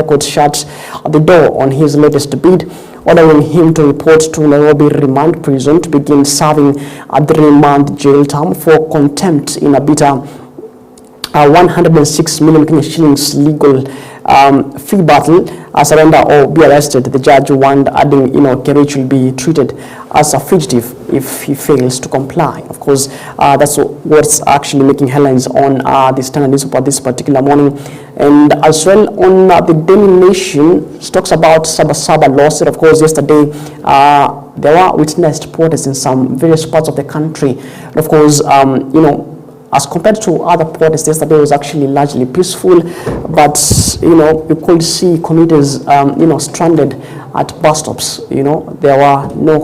Court shut the door on his latest bid, ordering him to report to Nairobi Remand Prison to begin serving a 3-month jail term for contempt in a bitter 106 million Kenya shillings legal fee battle. Surrender or be arrested, the judge warned, adding, Kerich will be treated as a fugitive if he fails to comply. Of course, that's what's actually making headlines on the Standard newspaper this particular morning. And as well on the Daily Nation, it talks about Sabasaba lawsuit. Of course, yesterday there were witnessed protests in some various parts of the country. And of course, as compared to other protests, yesterday was actually largely peaceful, but you could see commuters stranded at bus stops. There were no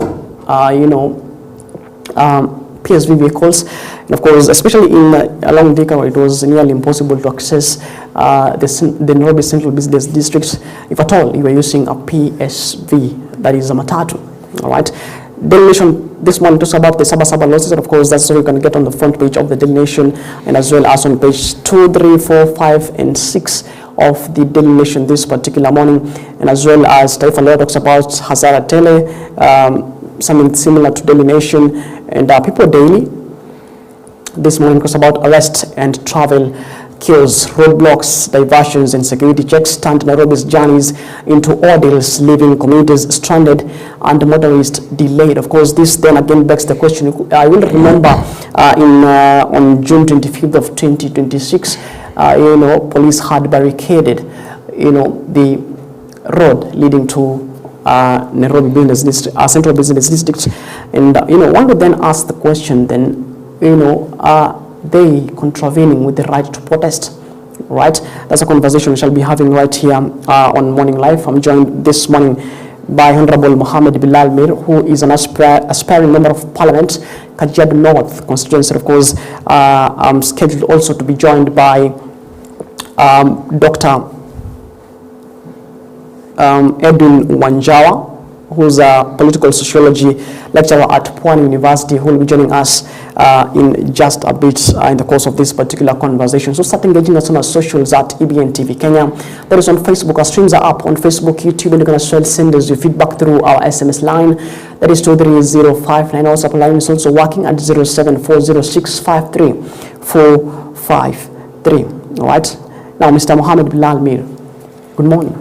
PSV vehicles, and of course, especially along Thika, it was nearly impossible to access the Nairobi Central Business District, if at all you were using a PSV, that is a matatu. All right. Daily Nation this morning talks about the Sabasaba losses, and of course that's what you can get on the front page of the Daily Nation, and as well as on page 2, 3, 4, 5, and 6 of the Daily Nation this particular morning, and as well as Taifa Leo talks about Hazara Tele, something similar to Daily Nation, and People Daily this morning talks about arrest and travel chaos, roadblocks, diversions, and security checks turned Nairobi's journeys into ordeals, leaving commuters stranded and motorists delayed. Of course, this then again begs the question. I will remember on June 25th of 2026, police had barricaded, the road leading to Nairobi Business District, Central Business District, and one would then ask the question. Then, they contravening with the right to protest, right? That's a conversation we shall be having right here on Morning Live. I'm joined this morning by Honorable Mohammed Bilal Mir, who is an aspiring member of Parliament, Kajiado North constituency. Of course, I'm scheduled also to be joined by Dr. Edwin Wanjawa, who's a political sociology lecturer at Pwani University, who will be joining us in just a bit in the course of this particular conversation. So start engaging us on our socials at EBN TV Kenya. That is on Facebook. Our streams are up on Facebook, YouTube, and you can as well send us your feedback through our SMS line. That is 23059. Our WhatsApp line is also working at 07406534453. All right. Now, Mr. Mohammed Bilal Mir, good morning.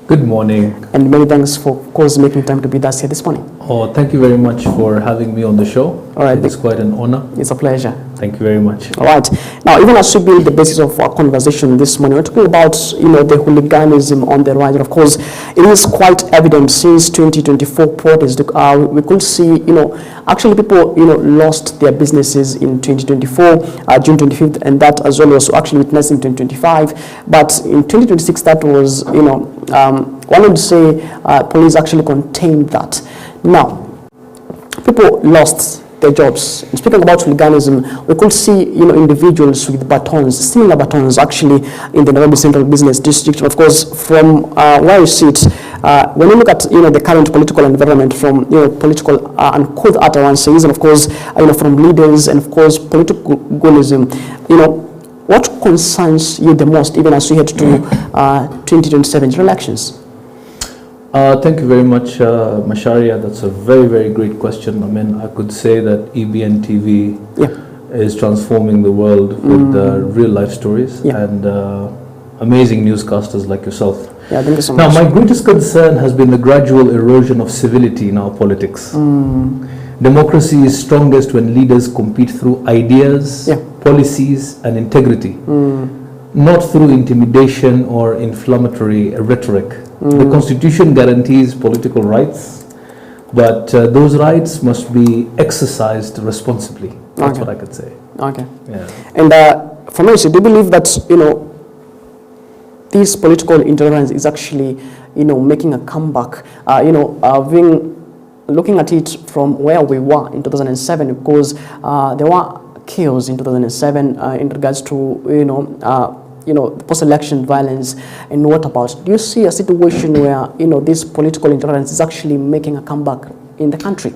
Good morning. And many thanks for, of course, making time to be with us here this morning. Oh, thank you very much for having me on the show. All right. It's quite an honor. It's a pleasure. Thank you very much. All right. Now, even as we build the basis of our conversation this morning, we're talking about, the hooliganism on the rise. And of course, it is quite evident since 2024 protests. We could see, actually people, lost their businesses in 2024, June 25th, and that as well was actually witnessed in 2025. But in 2026, that was, one would say police actually contained that. Now, people lost their jobs. And speaking about hooliganism, we could see, individuals with batons, similar batons, actually in the Nairobi Central Business District. Of course, from where you sit, when you look at, the current political environment, from, political uncouth utterances, and of course, from leaders, and of course, political hooliganism, what concerns you the most, even as we head to 2027 elections? Thank you very much, Macharia. That's a very, very great question. I mean, I could say that EBN TV is transforming the world with real life stories and amazing newscasters like yourself. Yeah, thank you so much. much. Now, my greatest concern has been the gradual erosion of civility in our politics. Democracy is strongest when leaders compete through ideas, policies, and integrity, not through intimidation or inflammatory rhetoric. The Constitution guarantees political rights, but those rights must be exercised responsibly. That's what I could say. Okay. Yeah. And for me, do you believe that, this political intolerance is actually, making a comeback? Looking at it from where we were in 2007, because there were chaos in 2007 in regards to, post-election violence, and what about? Do you see a situation where, this political intolerance is actually making a comeback in the country?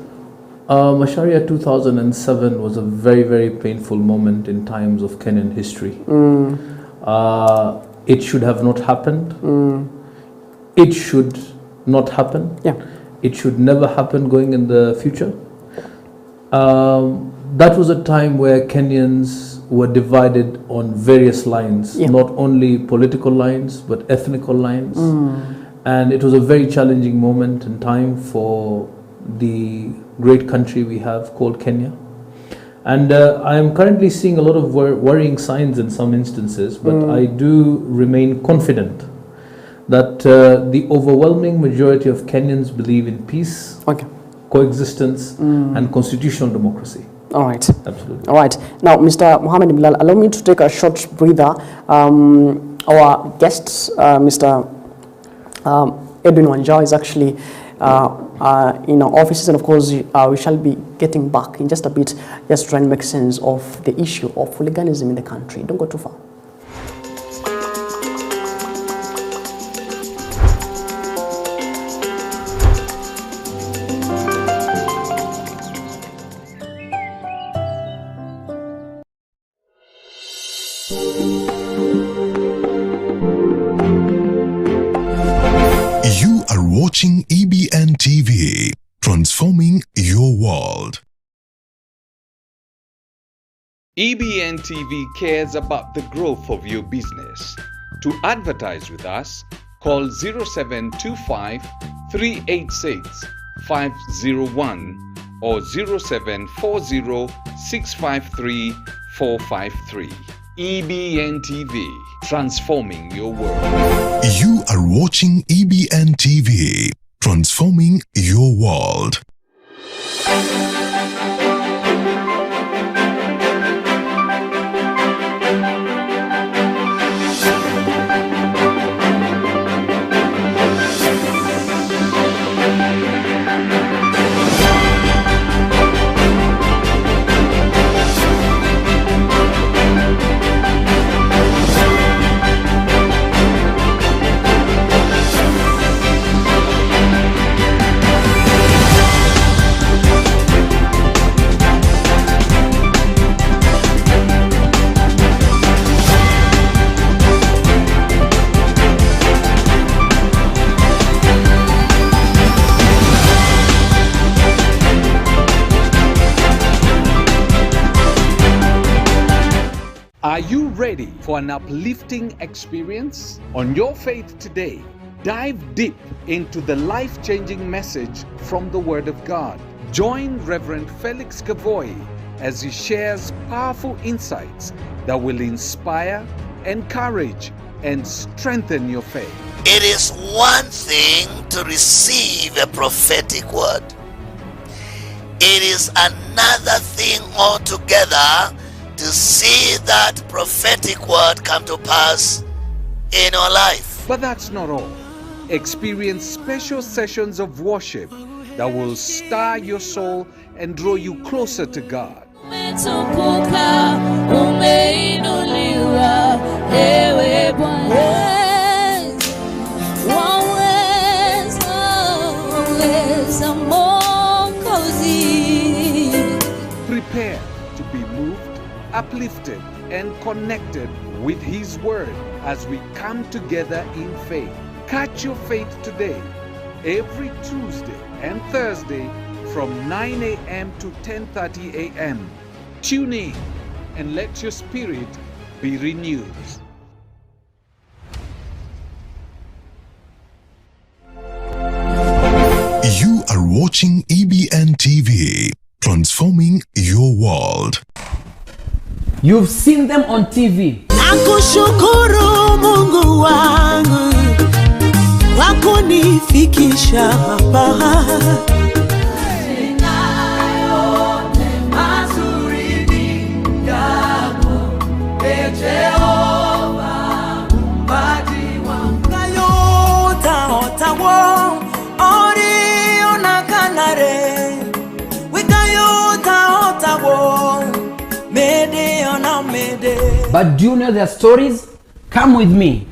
Macharia, 2007 was a very, very painful moment in times of Kenyan history. It should have not happened. it should not happen. Yeah. It should never happen going in the future. That was a time where Kenyans were divided on various lines, not only political lines, but ethnical lines. And it was a very challenging moment in time for the great country we have called Kenya. And I am currently seeing a lot of worrying signs in some instances, but I do remain confident that the overwhelming majority of Kenyans believe in peace, coexistence, and constitutional democracy. All right. Absolutely. All right. Now, Mr. Mohammed Bilal, allow me to take a short breather. Our guest, Mr. Edwin Wanjao, is actually in our offices, and of course, we shall be getting back in just a bit, just to try and make sense of the issue of hooliganism in the country. Don't go too far. You are watching EBN TV, transforming your world. EBN TV cares about the growth of your business. To advertise with us, call 0725 386 501 or 0740 653 453. EBN TV, transforming your world. You are watching EBN TV, transforming your world. Are you ready for an uplifting experience? On Your Faith Today, dive deep into the life-changing message from the Word of God. Join Reverend Felix Kavoy as he shares powerful insights that will inspire, encourage, and strengthen your faith. It is one thing to receive a prophetic word. It is another thing altogether to see that prophetic word come to pass in your life. But that's not all. Experience special sessions of worship that will stir your soul and draw you closer to God. Prepare to be moved, uplifted, and connected with His Word as we come together in faith. Catch Your Faith Today every Tuesday and Thursday from 9 a.m. to 10:30 a.m. Tune in and let your spirit be renewed. You are watching EBN TV, transforming your world. You've seen them on TV. Nakushukuru Mungu wangu kwa kunifikisha hapa. But do you know their stories? Come with me.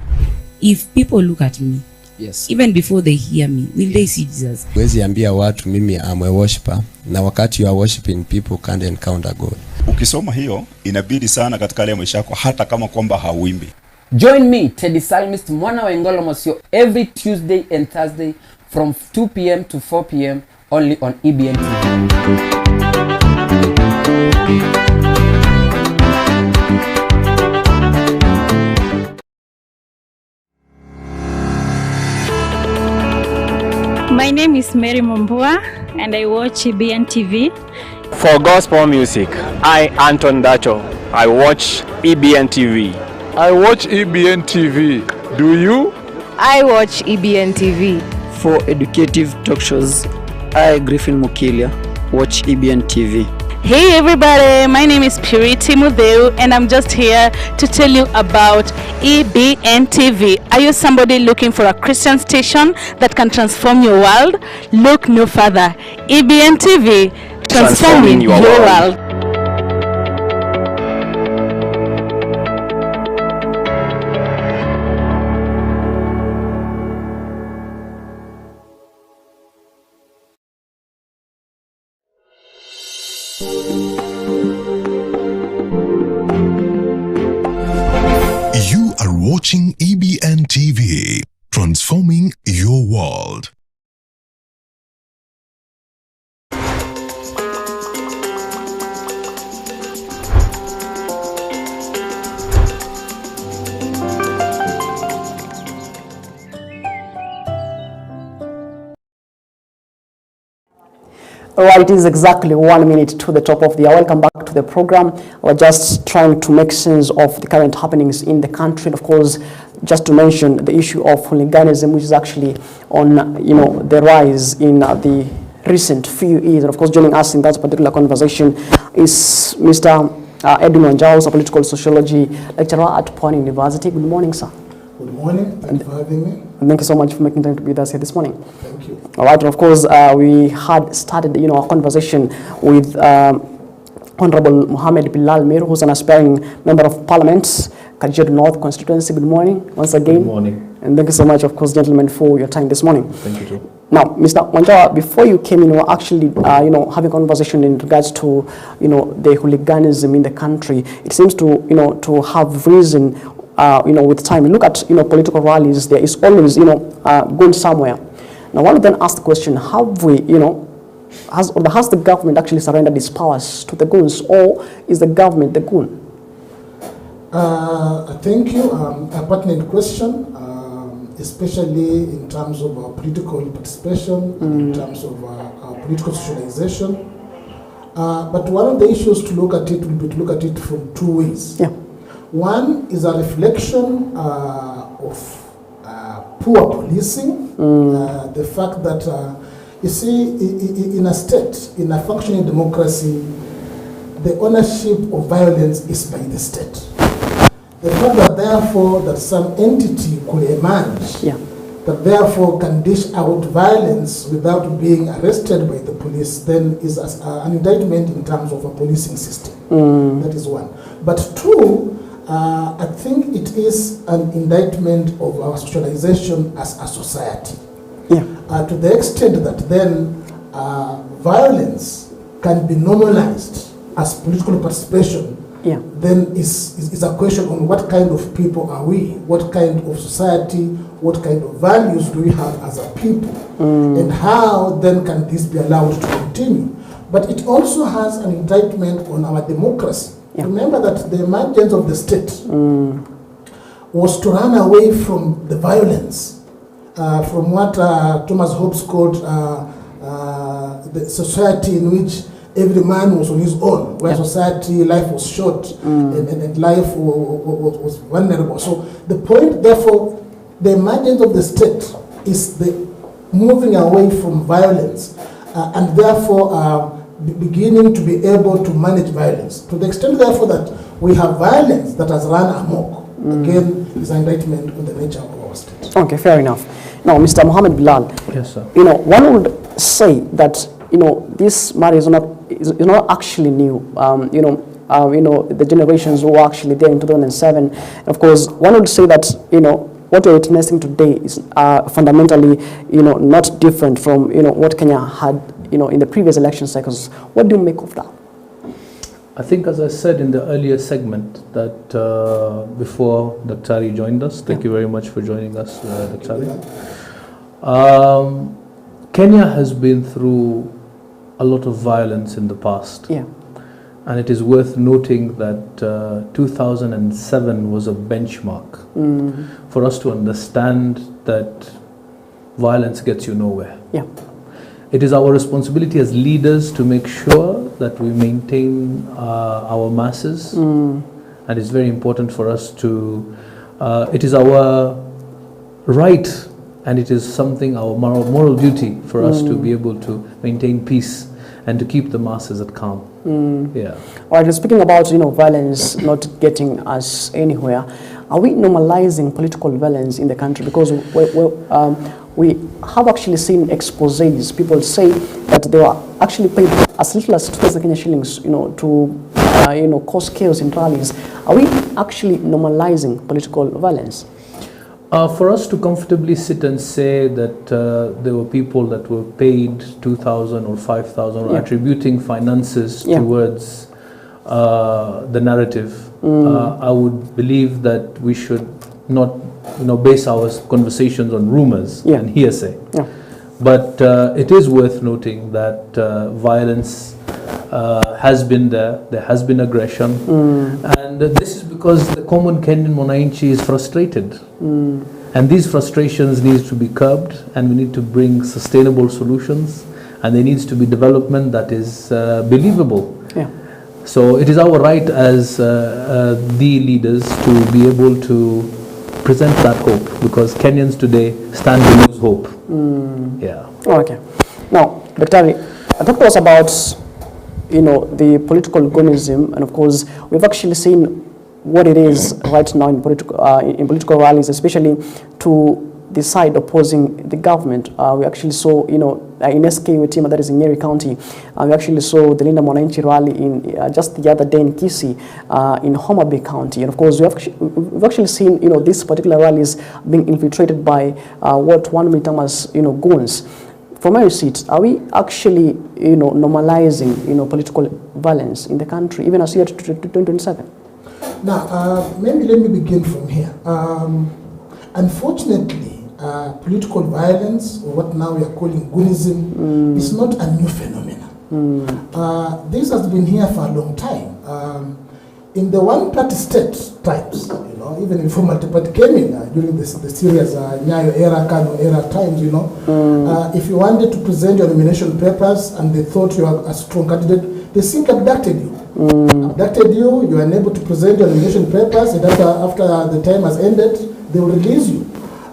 If people look at me, yes, even before they hear me, will they see Jesus? Wezi ambia watu mimi am a worshiper, na wakati you are worshiping people can't encounter God. Ukisoma hiyo inabidi sana katika ile maisha yako, hata kama kwamba hauimbi. Join me, Teddy Psalmist Mwana Wengolo Mosio, every Tuesday and Thursday from 2 p.m. to 4 p.m. only on EBN TV. My name is Mary Mombua and I watch EBN TV. For gospel music, I, Anton Dacho, I watch EBN TV. I watch EBN TV. Do you? I watch EBN TV. For educative talk shows, I, Griffin Mukilia, watch EBN TV. Hey everybody, my name is Purity Mudeu and I'm just here to tell you about EBN TV. Are you somebody looking for a Christian station that can transform your world? Look no further. EBN TV, transforming your world. You are watching EBN TV, transforming your world. Right, it is exactly 1 minute to the top of the hour. Welcome back to the program. We're just trying to make sense of the current happenings in the country. And of course, just to mention the issue of hooliganism, which is actually on, the rise in the recent few years. And of course, joining us in that particular conversation is Mr. Edwin Wanjao, a political sociology lecturer at Pwani University. Good morning, sir. Good morning. Thank you for having me. And thank you so much for making time to be with us here this morning. Thank you. All right, and of course, we had started, our conversation with Honorable Mohammed Bilal Mir, who's an aspiring member of Parliament, Kajiado North constituency. Good morning, once again. Good morning. And thank you so much, of course, gentlemen, for your time this morning. Thank you too. Now, Mr. Wanjao, before you came in, we were actually, having a conversation in regards to, the hooliganism in the country. It seems to have risen, with time. Look at, political rallies. There is always, going somewhere. Now, one would then ask the question: have we, has the government actually surrendered its powers to the goons, or is the government the goon? Thank you. A pertinent question, especially in terms of political participation, in terms of political socialization. But one of the issues to look at it will be to look at it from two ways. Yeah. One is a reflection of poor policing, the fact that, you see, in a state, in a functioning democracy, the ownership of violence is by the state. The fact that therefore that some entity could emerge, that therefore can dish out violence without being arrested by the police, then is an indictment in terms of a policing system. That is one. But two, I think it is an indictment of our socialization as a society. To the extent that then violence can be normalized as political participation, then is a question on what kind of people are we, what kind of society, what kind of values do we have as a people, and how then can this be allowed to continue. But it also has an indictment on our democracy. Remember that the emergence of the state was to run away from the violence, from what Thomas Hobbes called the society in which every man was on his own, where society, life was short and life was vulnerable. So the point, therefore, the emergence of the state is the moving away from violence and therefore beginning to be able to manage violence. To the extent, therefore, that we have violence that has run amok, again, is an indictment on the nature of our state. Okay, fair enough. Now, Mr. Mohammed Bilal, yes, sir. One would say that, this matter is not actually new. The generations who were actually there in 2007. Of course, one would say that, what we're witnessing today is fundamentally, not different from, what Kenya had, in the previous election cycles. What do you make of that? I think, as I said in the earlier segment, that before Dr. joined us, thank you very much for joining us, Dr. Kenya has been through a lot of violence in the past. Yeah. And it is worth noting that 2007 was a benchmark for us to understand that violence gets you nowhere. Yeah. It is our responsibility as leaders to make sure that we maintain our masses, and it's very important for us to, it is our right, and it is something, our moral duty for us to be able to maintain peace and to keep the masses at calm. Yeah. All right, speaking about, violence not getting us anywhere, are we normalizing political violence in the country? Because we have actually seen exposés. People say that they were actually paid as little as 2,000 Kenya shillings, to cause chaos in rallies. Are we actually normalizing political violence? For us to comfortably sit and say that there were people that were paid 2,000 or 5,000 or attributing finances towards the narrative, I would believe that we should not base our conversations on rumors and hearsay. But it is worth noting that violence has been there has been aggression, and this is because the common Kenyan mwananchi is frustrated. And these frustrations need to be curbed, and we need to bring sustainable solutions, and there needs to be development that is believable. So it is our right as the leaders to be able to present that hope, because Kenyans today stand to lose hope. Yeah. Okay. Now, Dr. talk to us about the political hooliganism, and of course we've actually seen what it is right now in political rallies, especially to the side opposing the government. We actually saw, in SK Wetima, that is in Nyeri County, we actually saw the Linda Mwananchi rally in just the other day in Kisii, in Homa Bay County. And of course, we've actually seen, these particular rallies being infiltrated by what one may term as, goons. From where you sit, are we actually, normalizing, political violence in the country, even as year 2027? Now, maybe let me begin from here. Unfortunately, political violence, or what now we are calling hooliganism, is not a new phenomenon. This has been here for a long time. In the one-party state times, even before multi-party came in, during the serious Nyayo era, Kano era times, if you wanted to present your nomination papers and they thought you are a strong candidate, they simply abducted you. You are unable to present your nomination papers, and after the time has ended, they will release you.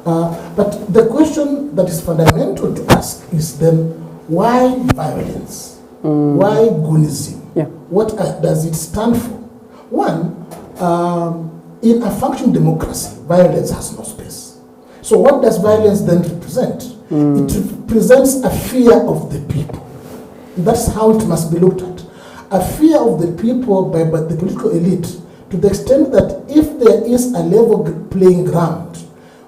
But the question that is fundamental to ask is then, why violence? Why hooliganism? What does it stand for? One, in a functioning democracy, violence has no space. So what does violence then represent? It represents a fear of the people. That's how it must be looked at. A fear of the people by the political elite, to the extent that if there is a level playing ground,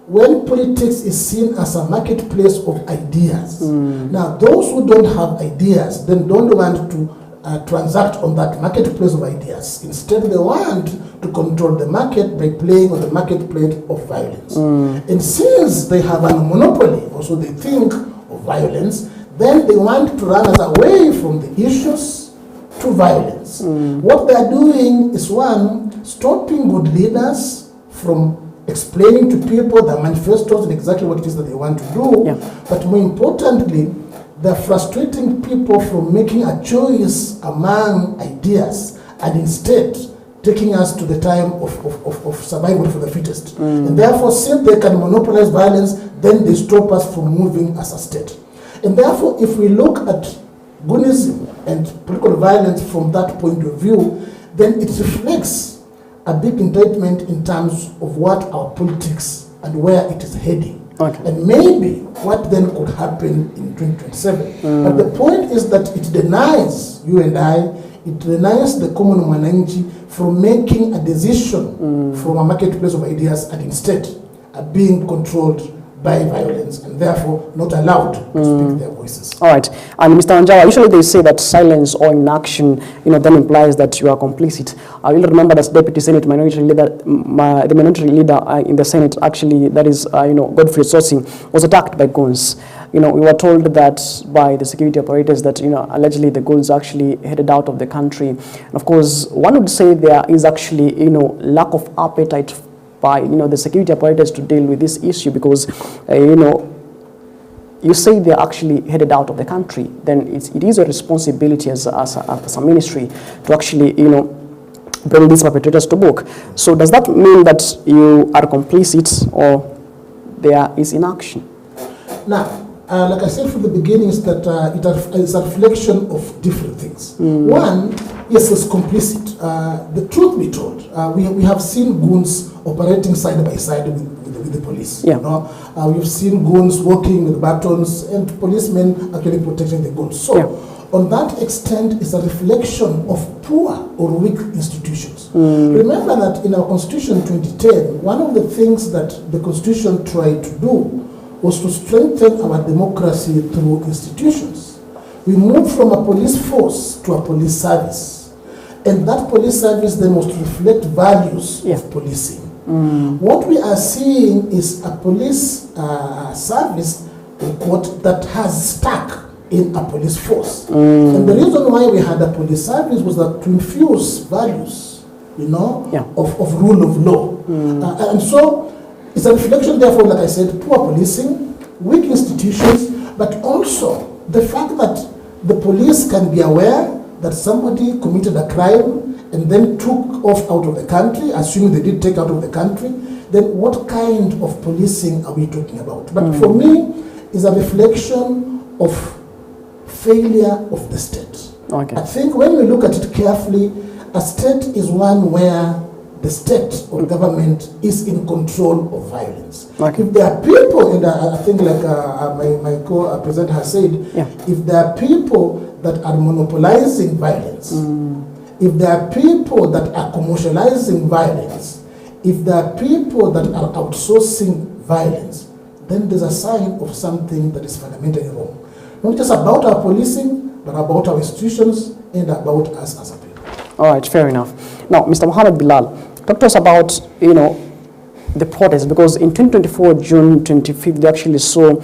when politics is seen as a marketplace of ideas, now those who don't have ideas then don't want to transact on that marketplace of ideas. Instead, they want to control the market by playing on the marketplace of violence. And since they have a monopoly, also they think of violence, then they want to run us away from the issues to violence. What they are doing is, one, stopping good leaders from explaining to people their manifestos and exactly what it is that they want to do. But more importantly, they're frustrating people from making a choice among ideas, and instead taking us to the time of survival for the fittest. And therefore, since they can monopolize violence, then they stop us from moving as a state. And therefore, if we look at hooliganism and political violence from that point of view, then it reflects a big indictment in terms of what our politics and where it is heading. And maybe what then could happen in 2027. But the point is that it denies you and I, it denies the common mwananchi from making a decision from a marketplace of ideas, and instead being controlled by violence and therefore not allowed to speak their voices. All right. And Mr. Anjawa, usually they say that silence or inaction, then implies that you are complicit. I will remember that Deputy Senate Minority Leader, the Minority Leader in the Senate, actually, that is, Godfrey Sosi, was attacked by guns. We were told that by the security operators that, allegedly the guns actually headed out of the country. And of course, one would say there is actually, lack of appetite by, the security operators to deal with this issue because, you say they're actually headed out of the country, then it is a responsibility as a ministry to actually, bring these perpetrators to book. So does that mean that you are complicit or there is inaction? Now, like I said from the beginning, is that it is a reflection of different things. One, yes, it's complicit. The truth be told, we have seen goons operating side by side with the police. Yeah. We've seen goons working with batons and policemen actually protecting the goons. So, on that extent, it's a reflection of poor or weak institutions. Remember that in our Constitution 2010, one of the things that the Constitution tried to do was to strengthen our democracy through institutions. We moved from a police force to a police service. And that police service then was to reflect values of policing. What we are seeing is a police service that has stuck in a police force. And the reason why we had a police service was that to infuse values, of rule of law. And so it's a reflection, therefore, like I said, poor policing, weak institutions, but also the fact that the police can be aware that somebody committed a crime and then took off out of the country, assuming they did take out of the country, then what kind of policing are we talking about? But for me, it's a reflection of failure of the state. Okay. I think when we look at it carefully, a state is one where the state or government is in control of violence. Okay. If there are people, and I think like my co-presenter has said, if there are people that are monopolizing violence, if there are people that are commercializing violence, if there are people that are outsourcing violence, then there's a sign of something that is fundamentally wrong. Not just about our policing, but about our institutions and about us as a people. All right, fair enough. Now, Mr. Mohammed Bilal, talk to us about, the protest, because in 2024, June 25th, they actually saw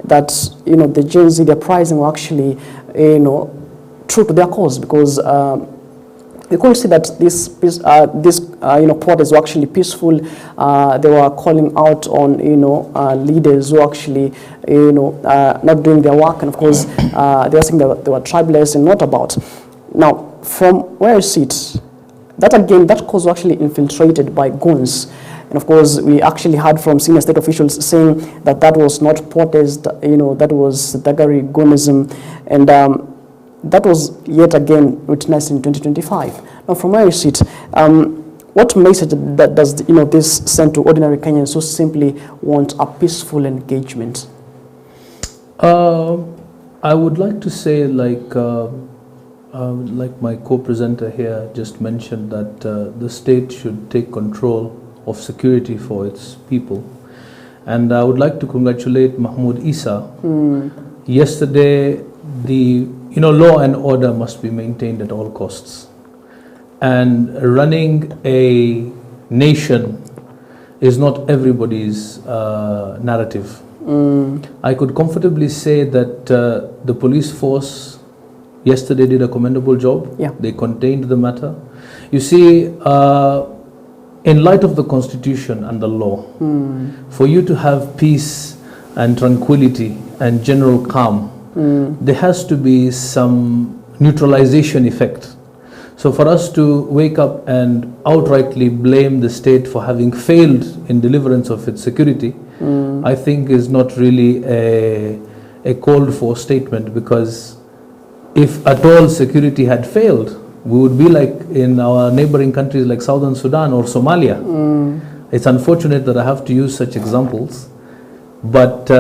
that, the Gen Z, the uprising were actually, true to their cause, because we could see that this protest were actually peaceful. They were calling out on, leaders who actually, not doing their work, and of course, they were saying that they were tribalists and not about. Now, from where I sit, that cause was actually infiltrated by goons. And of course, we actually heard from senior state officials saying that that was not protest, that was thuggery, goonism, and that was yet again witnessed in 2025. Now, from where you sit, what message does this send to ordinary Kenyans who simply want a peaceful engagement? I would like to say, like my co-presenter here just mentioned, that the state should take control of security for its people. And I would like to congratulate Mahmoud Isa. Yesterday, the law and order must be maintained at all costs. And running a nation is not everybody's narrative. I could comfortably say that the police force yesterday did a commendable job. They contained the matter. You see, in light of the Constitution and the law, for you to have peace and tranquility and general calm, there has to be some neutralization effect. So for us to wake up and outrightly blame the state for having failed in deliverance of its security, I think is not really a called for statement, because if at all security had failed, we would be like in our neighboring countries like Southern Sudan or Somalia. It's unfortunate that I have to use such examples, but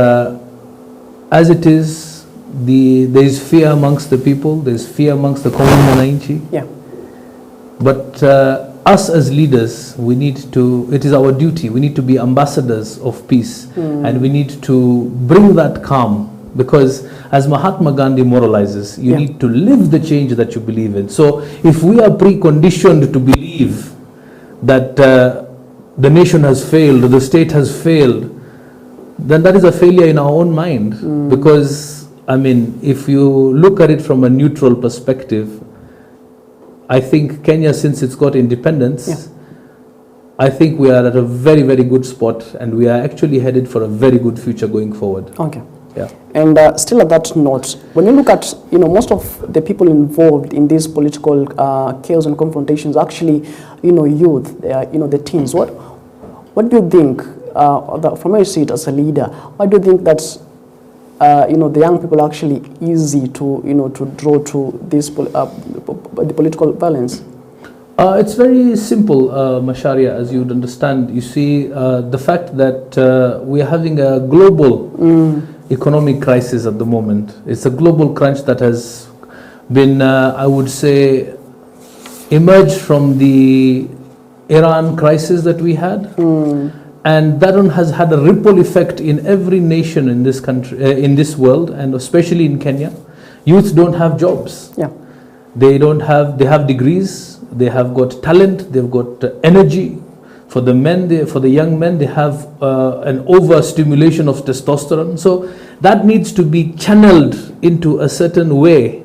as it is, there is fear amongst the people, there is fear amongst the common mwananchi. But us as leaders, it is our duty, we need to be ambassadors of peace, and we need to bring that calm, because as Mahatma Gandhi moralizes, you need to live the change that you believe in. So if we are preconditioned to believe that the nation has failed, or the state has failed, then that is a failure in our own mind. Because, I mean, if you look at it from a neutral perspective, I think Kenya, since it's got independence, I think we are at a very, very good spot, and we are actually headed for a very good future going forward. Okay. Yeah. And still at that note, when you look at, most of the people involved in these political chaos and confrontations, actually, youth, the teens. What do you think, from where you see it as a leader, why do you think that, the young people are actually easy to, to draw to this the political violence? It's very simple, Macharia, as you'd understand. You see, the fact that we are having a global economic crisis at the moment. It's a global crunch that has been, I would say, emerged from the Iran crisis that we had. And that one has had a ripple effect in every nation in this country, in this world, and especially in Kenya. Youth don't have jobs. Yeah. They have degrees, they have got talent, they've got energy. For the men, for the young men, they have an overstimulation of testosterone. So that needs to be channeled into a certain way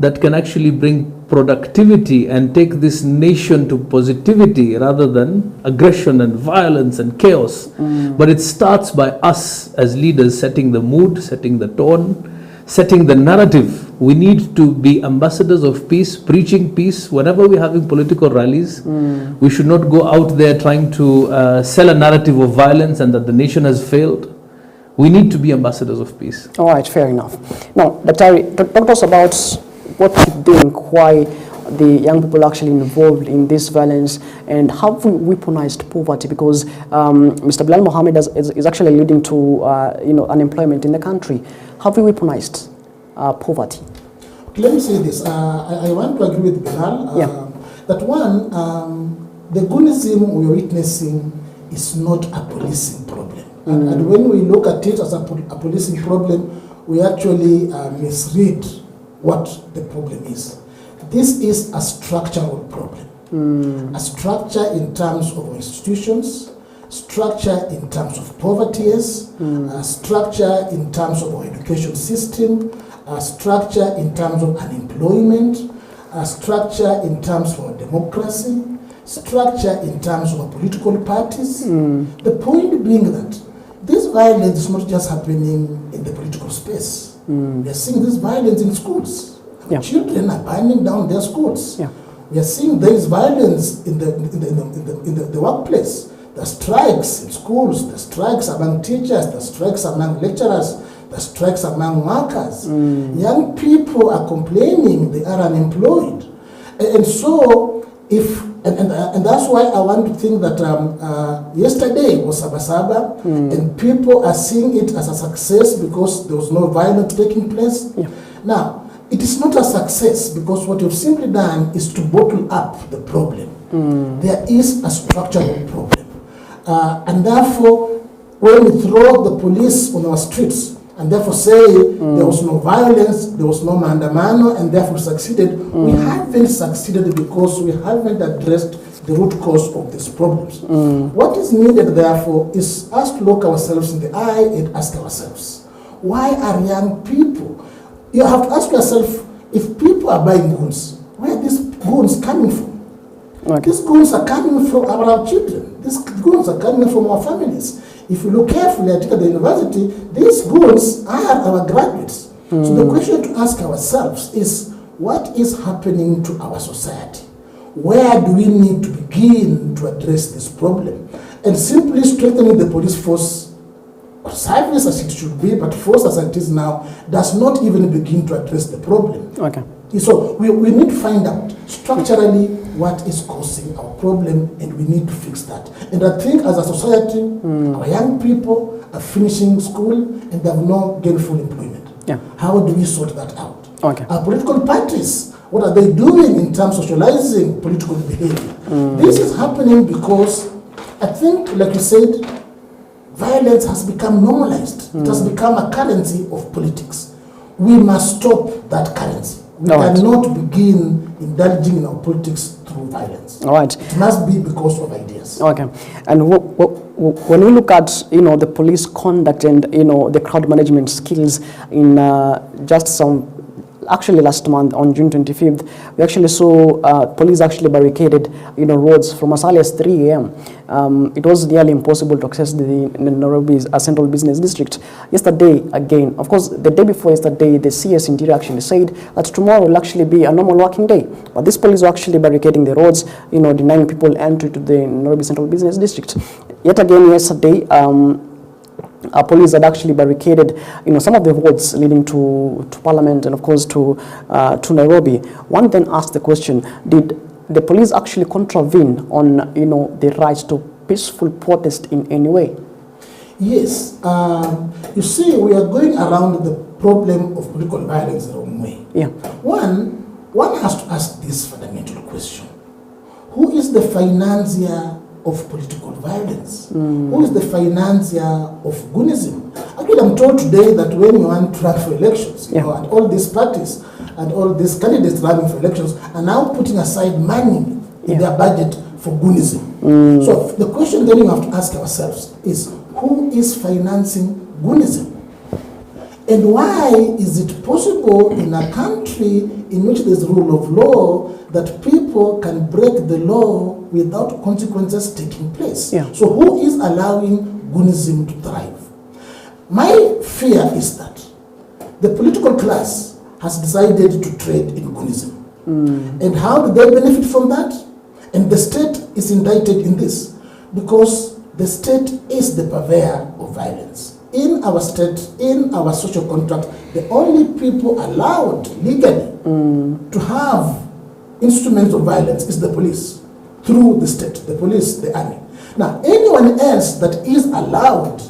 that can actually bring productivity and take this nation to positivity rather than aggression and violence and chaos. But it starts by us as leaders setting the mood, setting the tone, setting the narrative. We need to be ambassadors of peace, preaching peace. Whenever we're having political rallies, we should not go out there trying to sell a narrative of violence and that the nation has failed. We need to be ambassadors of peace. All right, fair enough. Now, Daktari, talk to us about what you think, why the young people are actually involved in this violence, and how we weaponized poverty, because Mr. Bilal Mohammed is actually alluding to unemployment in the country. Have we weaponized poverty? Let me say this. I want to agree with Bilal that one, the Hooliganism we're witnessing is not a policing problem. And when we look at it as a policing problem, we actually misread what the problem is. This is a structural problem. A structure in terms of institutions, structure in terms of poverty, a structure in terms of our education system, a structure in terms of unemployment, a structure in terms of democracy, structure in terms of political parties. The point being that this violence is not just happening in the political space. We are seeing this violence in schools. Children are burning down their schools. We are seeing there is violence in the workplace. The strikes in schools, the strikes among teachers, the strikes among lecturers, the strikes among workers. Young people are complaining they are unemployed. And so, and that's why I want to think that yesterday was Sabasaba, and people are seeing it as a success because there was no violence taking place. Now, it is not a success because what you've simply done is to bottle up the problem. There is a structural problem. And therefore, when we throw the police on our streets and therefore say there was no violence, there was no mandamano, and therefore succeeded, we haven't succeeded because we haven't addressed the root cause of these problems. What is needed, therefore, is us to look ourselves in the eye and ask ourselves, why are young people? You have to ask yourself, if people are buying guns, where are these guns coming from? These guns are coming from our children. These guns are coming from our families. If you look carefully at the university, these guns are our graduates. So the question to ask ourselves is, what is happening to our society? Where do we need to begin to address this problem? And simply strengthening the police force, or service as it should be, but force as it is now, does not even begin to address the problem. So we need to find out structurally what is causing our problem, and we need to fix that. And I think as a society, our young people are finishing school and they have no gainful employment. How do we sort that out? Our political parties, what are they doing in terms of socializing political behavior? This is happening because I think, like you said, violence has become normalized. It has become a currency of politics. We must stop that currency. We cannot begin indulging in our politics through violence. All right. It must be because of ideas. Okay. And when we look at, the police conduct and, the crowd management skills in just some, actually last month on June 25th, we actually saw police actually barricaded, roads from as early as 3 a.m. It was nearly impossible to access the Nairobi's central business district. Yesterday, again, of course, the day before yesterday, the CS Interior actually said that tomorrow will actually be a normal working day. But these police were actually barricading the roads, denying people entry to the Nairobi central business district. Yet again, yesterday, police had actually barricaded, some of the roads leading to Parliament and, of course, to Nairobi. One then asked the question: did the police actually contravene on, the right to peaceful protest in any way? Yes. You see, we are going around the problem of political violence the wrong way. Yeah. One has to ask this fundamental question: who is the financier of political violence? Who is the financier of Hooliganism? Actually, I'm told today that when you want to run for elections, and all these parties and all these candidates running for elections are now putting aside money in their budget for Hooliganism. So the question then you have to ask ourselves is, who is financing Hooliganism? And why is it possible in a country in which there's rule of law that people can break the law without consequences taking place? So who is allowing Hooliganism to thrive? My fear is that the political class has decided to trade in Hooliganism. And how do they benefit from that? And the state is indicted in this because the state is the purveyor of violence. In our state, in our social contract, the only people allowed legally to have instruments of violence is the police, through the state, the police, the army. Now, anyone else that is allowed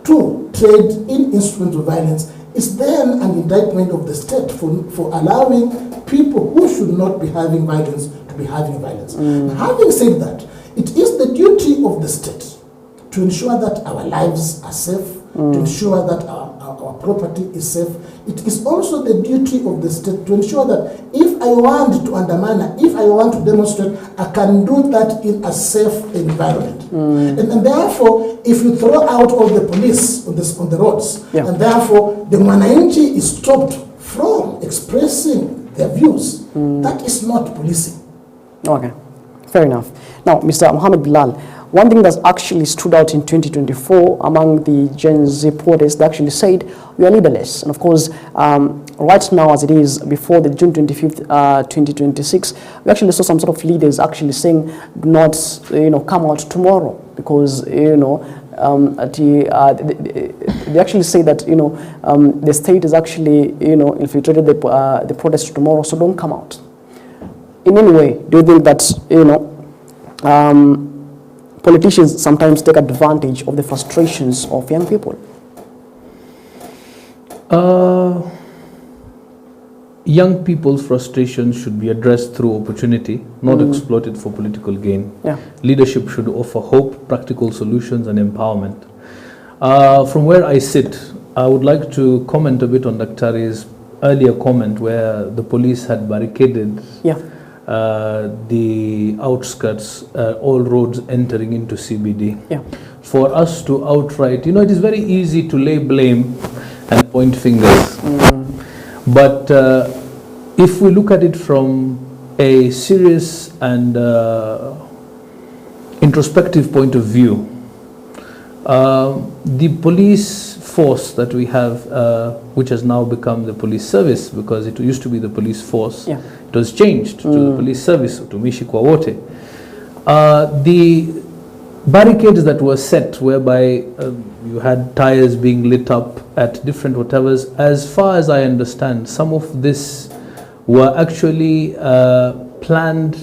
to trade in instruments of violence is then an indictment of the state for allowing people who should not be having violence to be having violence. Now, having said that, it is the duty of the state to ensure that our lives are safe, to ensure that our property is safe. It is also the duty of the state to ensure that if I want to undermine, if I want to demonstrate, I can do that in a safe environment. And therefore, if you throw out all the police on the roads, and therefore the Mwananchi is stopped from expressing their views, that is not policing. Okay, fair enough. Now, Mr. Mohammed Bilal, one thing that actually stood out in 2024 among the Gen Z protests, they actually said, we are leaderless. And of course, right now as it is, before the June 25th, 2026, we actually saw some sort of leaders actually saying, do not, come out tomorrow because, they actually say that, the state is actually, infiltrated the protest tomorrow, so don't come out. In any way, do you think that, politicians sometimes take advantage of the frustrations of young people? Young people's frustrations should be addressed through opportunity, not exploited for political gain. Leadership should offer hope, practical solutions, and empowerment. From where I sit, I would like to comment a bit on Daktari's earlier comment where the police had barricaded the outskirts, all roads entering into CBD. For us to outright, it is very easy to lay blame and point fingers. But if we look at it from a serious and introspective point of view, the police force that we have, which has now become the police service, because it used to be the police force, it was changed to the police service, Utumishi kwa wote. The barricades that were set, whereby you had tires being lit up at different whatevers, as far as I understand, some of this were actually planned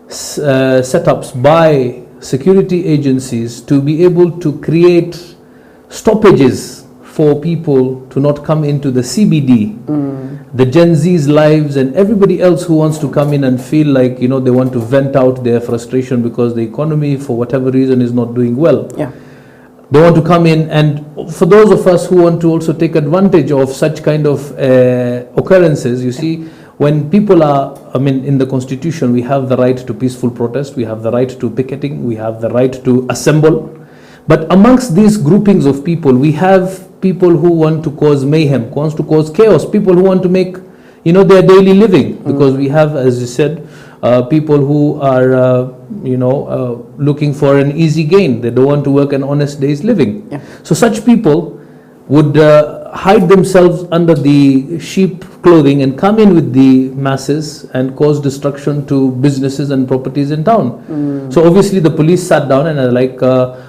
setups by security agencies to be able to create stoppages for people to not come into the CBD, the Gen Z's lives and everybody else who wants to come in and feel like, you know, they want to vent out their frustration because the economy, for whatever reason, is not doing well. Yeah. They want to come in, and for those of us who want to also take advantage of such kind of occurrences, you see, when people are, I mean, in the Constitution, we have the right to peaceful protest, we have the right to picketing, we have the right to assemble. But amongst these groupings of people, we have people who want to cause mayhem, who wants to cause chaos, people who want to make, you know, their daily living. Because we have, as you said, people who are, looking for an easy gain. They don't want to work an honest day's living. Yeah. So such people would hide themselves under the sheep clothing and come in with the masses and cause destruction to businesses and properties in town. So obviously the police sat down and are like,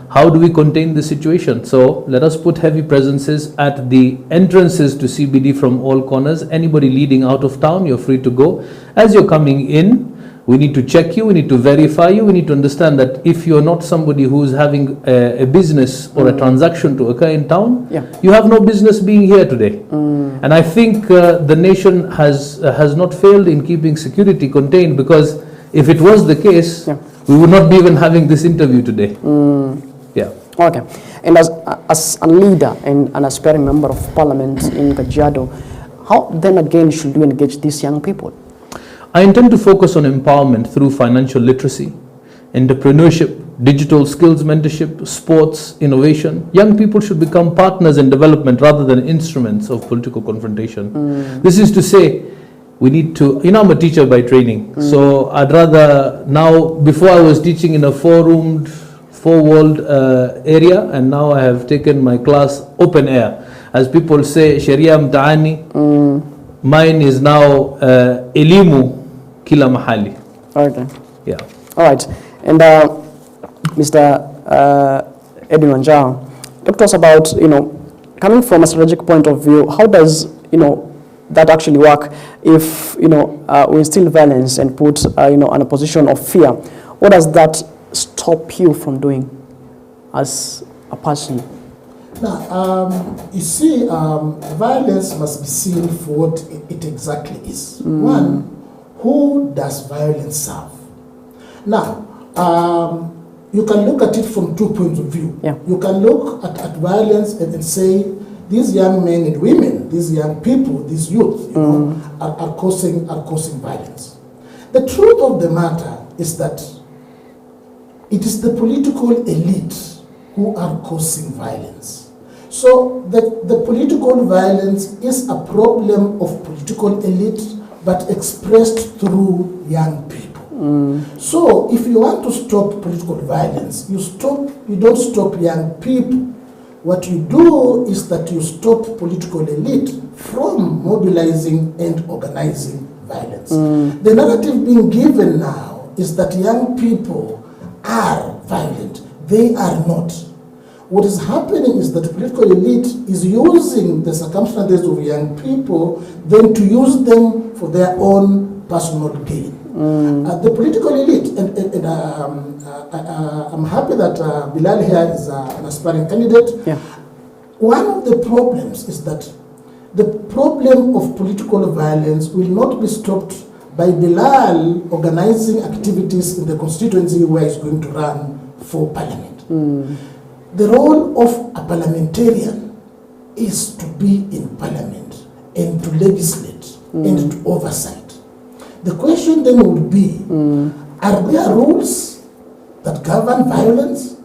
how do we contain the situation? So let us put heavy presences at the entrances to CBD from all corners. Anybody leading out of town, you're free to go. As you're coming in, we need to check you, we need to verify you, we need to understand that if you're not somebody who's having a business or a transaction to occur in town, you have no business being here today. And I think the nation has not failed in keeping security contained, because if it was the case, we would not be even having this interview today. Yeah. Okay. And as a leader and an aspiring member of parliament in Kajiado, how then again should we engage these young people? I intend to focus on empowerment through financial literacy, entrepreneurship, digital skills mentorship, sports, innovation. Young people should become partners in development rather than instruments of political confrontation. This is to say, we need to, you know, I'm a teacher by training, so I'd rather now, before I was teaching in a four-roomed, four-walled area, and now I have taken my class open air. As people say, Sharia mtaani, mine is now elimu kila mahali. Okay. Yeah. All right. And Mr. Edwin Wanjao, talk to us about, you know, coming from a strategic point of view, how does, you know, that actually work if, you know, we instill violence and put, you know, in a position of fear? What does that stop you from doing as a person? Now, you see, violence must be seen for what it exactly is. One, who does violence serve? Now, you can look at it from 2 points of view. Yeah. You can look at violence and say, these young men and women, these young people, these youth, you know, are causing violence. The truth of the matter is that it is the political elite who are causing violence. So the political violence is a problem of political elite, but expressed through young people. So if you want to stop political violence, you don't stop young people. What you do is that you stop political elite from mobilizing and organizing violence. The narrative being given now is that young people are violent. They are not. What is happening is that the political elite is using the circumstances of young people then to use them for their own personal gain. The political elite, and I'm happy that Bilal here is an aspiring candidate. Yeah. One of the problems is that the problem of political violence will not be stopped by Bilal organizing activities in the constituency where he's going to run for parliament. The role of a parliamentarian is to be in parliament and to legislate and to oversight. The question then would be, are there rules that govern violence?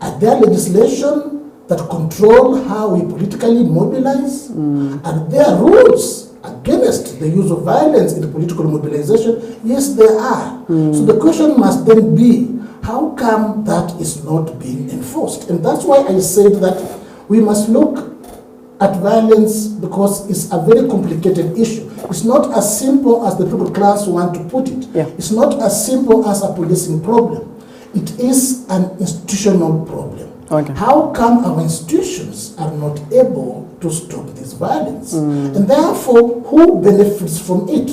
Are there legislation that control how we politically mobilize? Are there rules against the use of violence in the political mobilization? Yes, there are. So the question must then be, how come that is not being enforced? And that's why I said that we must look at violence because it's a very complicated issue. It's not as simple as the people class want to put it. Yeah. It's not as simple as a policing problem. It is an institutional problem. Okay. How come our institutions are not able to stop this violence? And therefore, who benefits from it?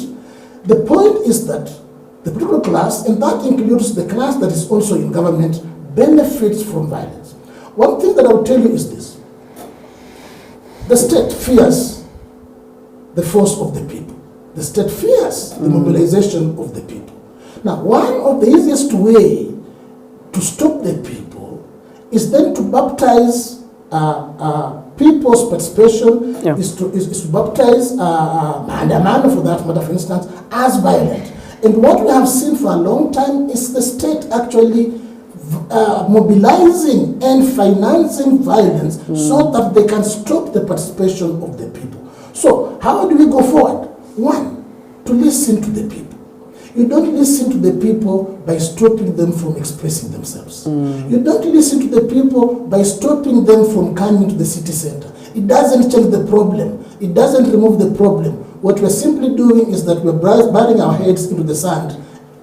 The point is that the political class, and that includes the class that is also in government, benefits from violence. One thing that I will tell you is this. The state fears the force of the people. The state fears the mobilization of the people. Now, one of the easiest way to stop the people is then to baptize people's participation, is to baptize Maandamano, for that matter, for instance, as violent. And what we have seen for a long time is the state actually mobilizing and financing violence so that they can stop the participation of the people. So, how do we go forward? One, to listen to the people. You don't listen to the people by stopping them from expressing themselves. You don't listen to the people by stopping them from coming to the city center. It doesn't change the problem. It doesn't remove the problem. What we're simply doing is that we're burying our heads into the sand.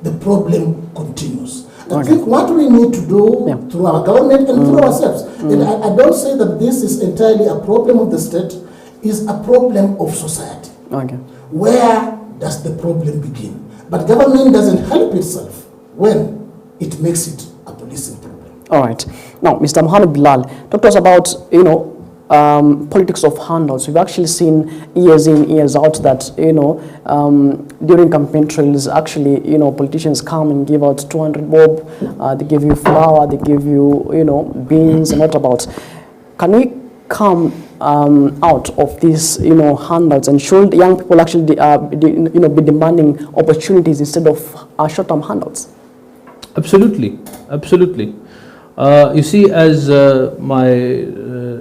The problem continues. I think what we need to do through our government and through ourselves, and I don't say that this is entirely a problem of the state, is a problem of society. Where does the problem begin? But government doesn't help itself when it makes it a policing problem. All right. Now, Mr. Mohammed Bilal, talk to us about, politics of handouts. We've actually seen years in, years out that, during campaign trails, actually, politicians come and give out 200 bob, they give you flour, they give you, beans and what about. Can we come out of these, handouts, and should young people actually, be demanding opportunities instead of short-term handouts? Absolutely, absolutely. You see, as my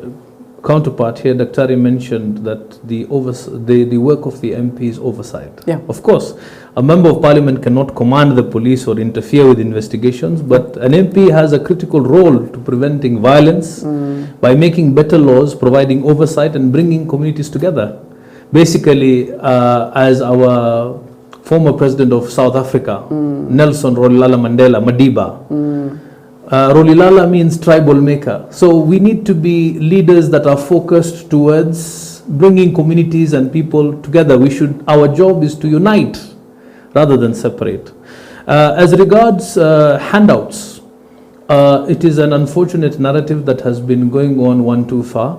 counterpart here, Daktari, mentioned that the work of the MP is oversight. Of course, a member of parliament cannot command the police or interfere with investigations, but an MP has a critical role to preventing violence by making better laws, providing oversight and bringing communities together. Basically, as our former president of South Africa, Nelson Rolihlahla Mandela, Madiba, Rolihlahla means tribal maker. So we need to be leaders that are focused towards bringing communities and people together. Our job is to unite rather than separate. As regards handouts, it is an unfortunate narrative that has been going on one too far,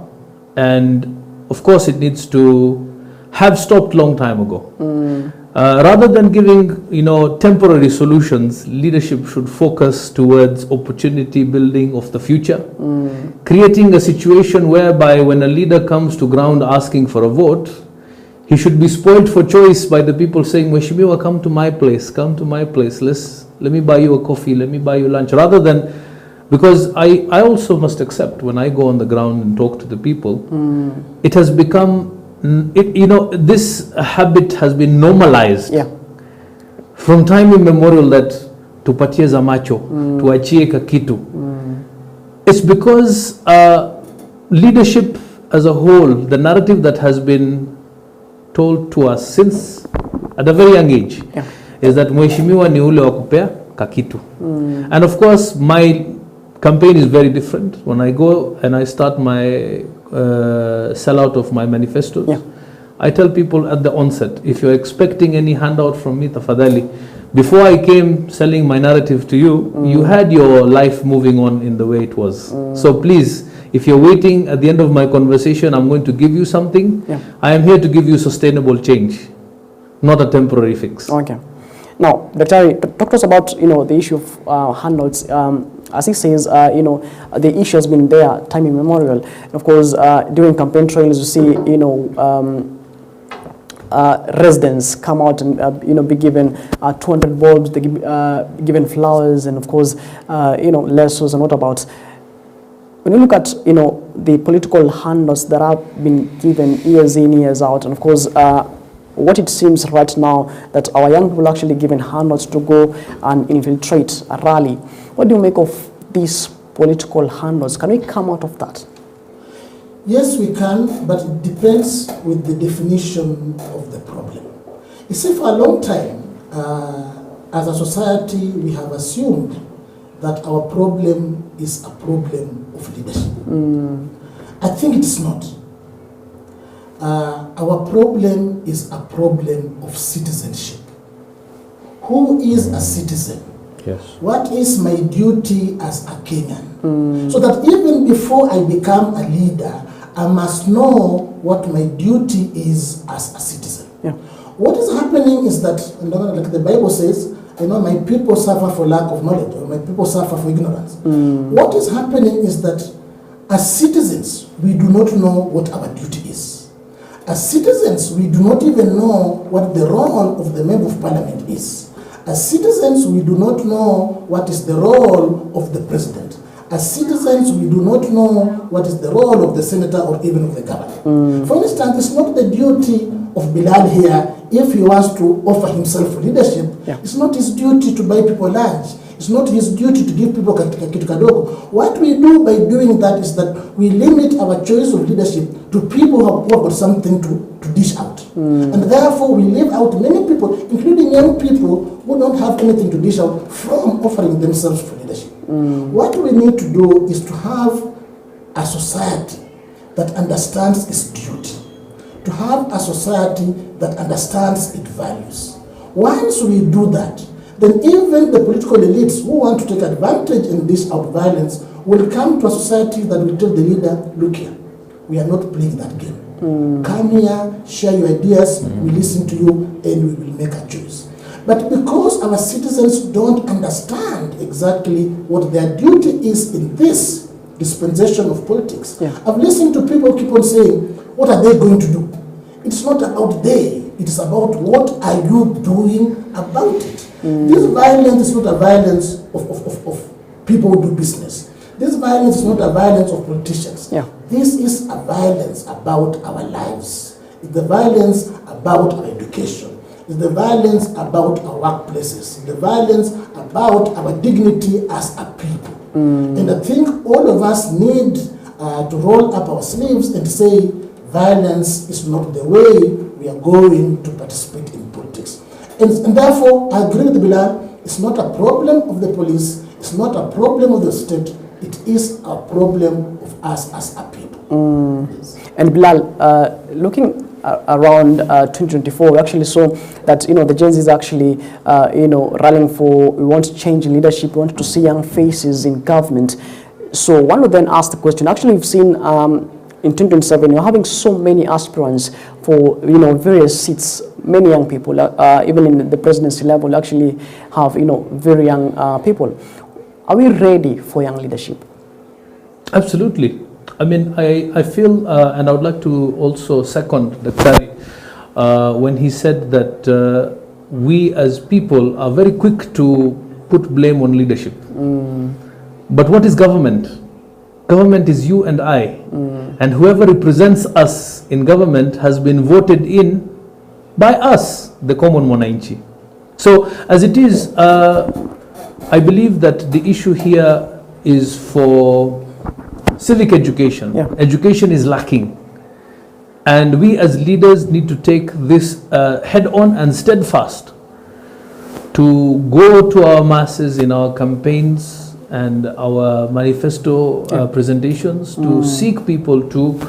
and of course it needs to have stopped long time ago. Rather than giving, temporary solutions, leadership should focus towards opportunity building of the future, creating a situation whereby when a leader comes to ground asking for a vote, he should be spoiled for choice by the people saying, Mheshimiwa, come to my place, let me buy you a coffee, let me buy you lunch, rather than, because I also must accept when I go on the ground and talk to the people, it has become, this habit has been normalized from time immemorial, that tupatie za macho, tuachie kakitu. It's because leadership as a whole, the narrative that has been told to us since at a very young age, is that Mheshimiwa ni ule wa kupea kakitu. And of course, my campaign is very different. When I go and I start my sellout of my manifestos, I tell people at the onset, if you're expecting any handout from me, tafadhali, before I came selling my narrative to you, you had your life moving on in the way it was. So please, if you're waiting at the end of my conversation, I'm going to give you something. I am here to give you sustainable change, not a temporary fix. Okay. Now, Dr. talk to us about, the issue of handouts. As he says, the issue has been there time immemorial. Of course, during campaign trails, you see, residents come out and be given 200 bulbs, they given flowers, and of course, lassos and what about. When you look at the political handouts that have been given years in, years out, and of course, what it seems right now that our young people are actually given handouts to go and infiltrate a rally. What do you make of these political handouts? Can we come out of that? Yes, we can, but it depends with the definition of the problem. You see, for a long time, as a society, we have assumed that our problem is a problem of leadership. I think it's not. Our problem is a problem of citizenship. Who is a citizen? Yes. What is my duty as a Kenyan? So that even before I become a leader, I must know what my duty is as a citizen. Yeah. What is happening is that, like the Bible says, my people suffer for lack of knowledge, or my people suffer for ignorance. What is happening is that as citizens, we do not know what our duty is. As citizens, we do not even know what the role of the member of parliament is. As citizens, we do not know what is the role of the president. As citizens, we do not know what is the role of the senator or even of the governor. For instance, it's not the duty of Bilal here, if he wants to offer himself for leadership, it's not his duty to buy people lunch. It's not his duty to give people kitu kadogo. What we do by doing that is that we limit our choice of leadership to people who have got something to dish out. And therefore we leave out many people, including young people who don't have anything to dish out, from offering themselves for leadership. What we need to do is to have a society that understands its duty, to have a society that understands its values. Once we do that, then even the political elites who want to take advantage in this out violence will come to a society that will tell the leader, look here, we are not playing that game. Come here, share your ideas, we listen to you, and we will make a choice. But because our citizens don't understand exactly what their duty is in this dispensation of politics, I've listened to people keep on saying, what are they going to do? It's not about they, it's about what are you doing about it. This violence is not a violence of people who do business. This violence is not a violence of politicians. This is a violence about our lives. It's the violence about our education. It's the violence about our workplaces. It's the violence about our dignity as a people. And I think all of us need to roll up our sleeves and say, violence is not the way we are going to participate in politics. And therefore, I agree with Bilal, it's not a problem of the police, it's not a problem of the state, it is a problem of us as a people. And Bilal, looking around 2024, we actually saw that, the Gen Z is actually, rallying for, we want to change in leadership, we want to see young faces in government. So one would then ask the question, actually we've seen in 2027, you're having so many aspirants for, various seats. Many young people, even in the presidency level, actually have, very young people. Are we ready for young leadership? Absolutely. I mean, I feel, and I would like to also second Dr. When he said that we as people are very quick to put blame on leadership. But what is government? Government is you and I. And whoever represents us in government has been voted in by us, the common mwananchi. So as it is, I believe that the issue here is for civic education. Education is lacking. And we as leaders need to take this head on and steadfast to go to our masses in our campaigns and our manifesto presentations, to seek people to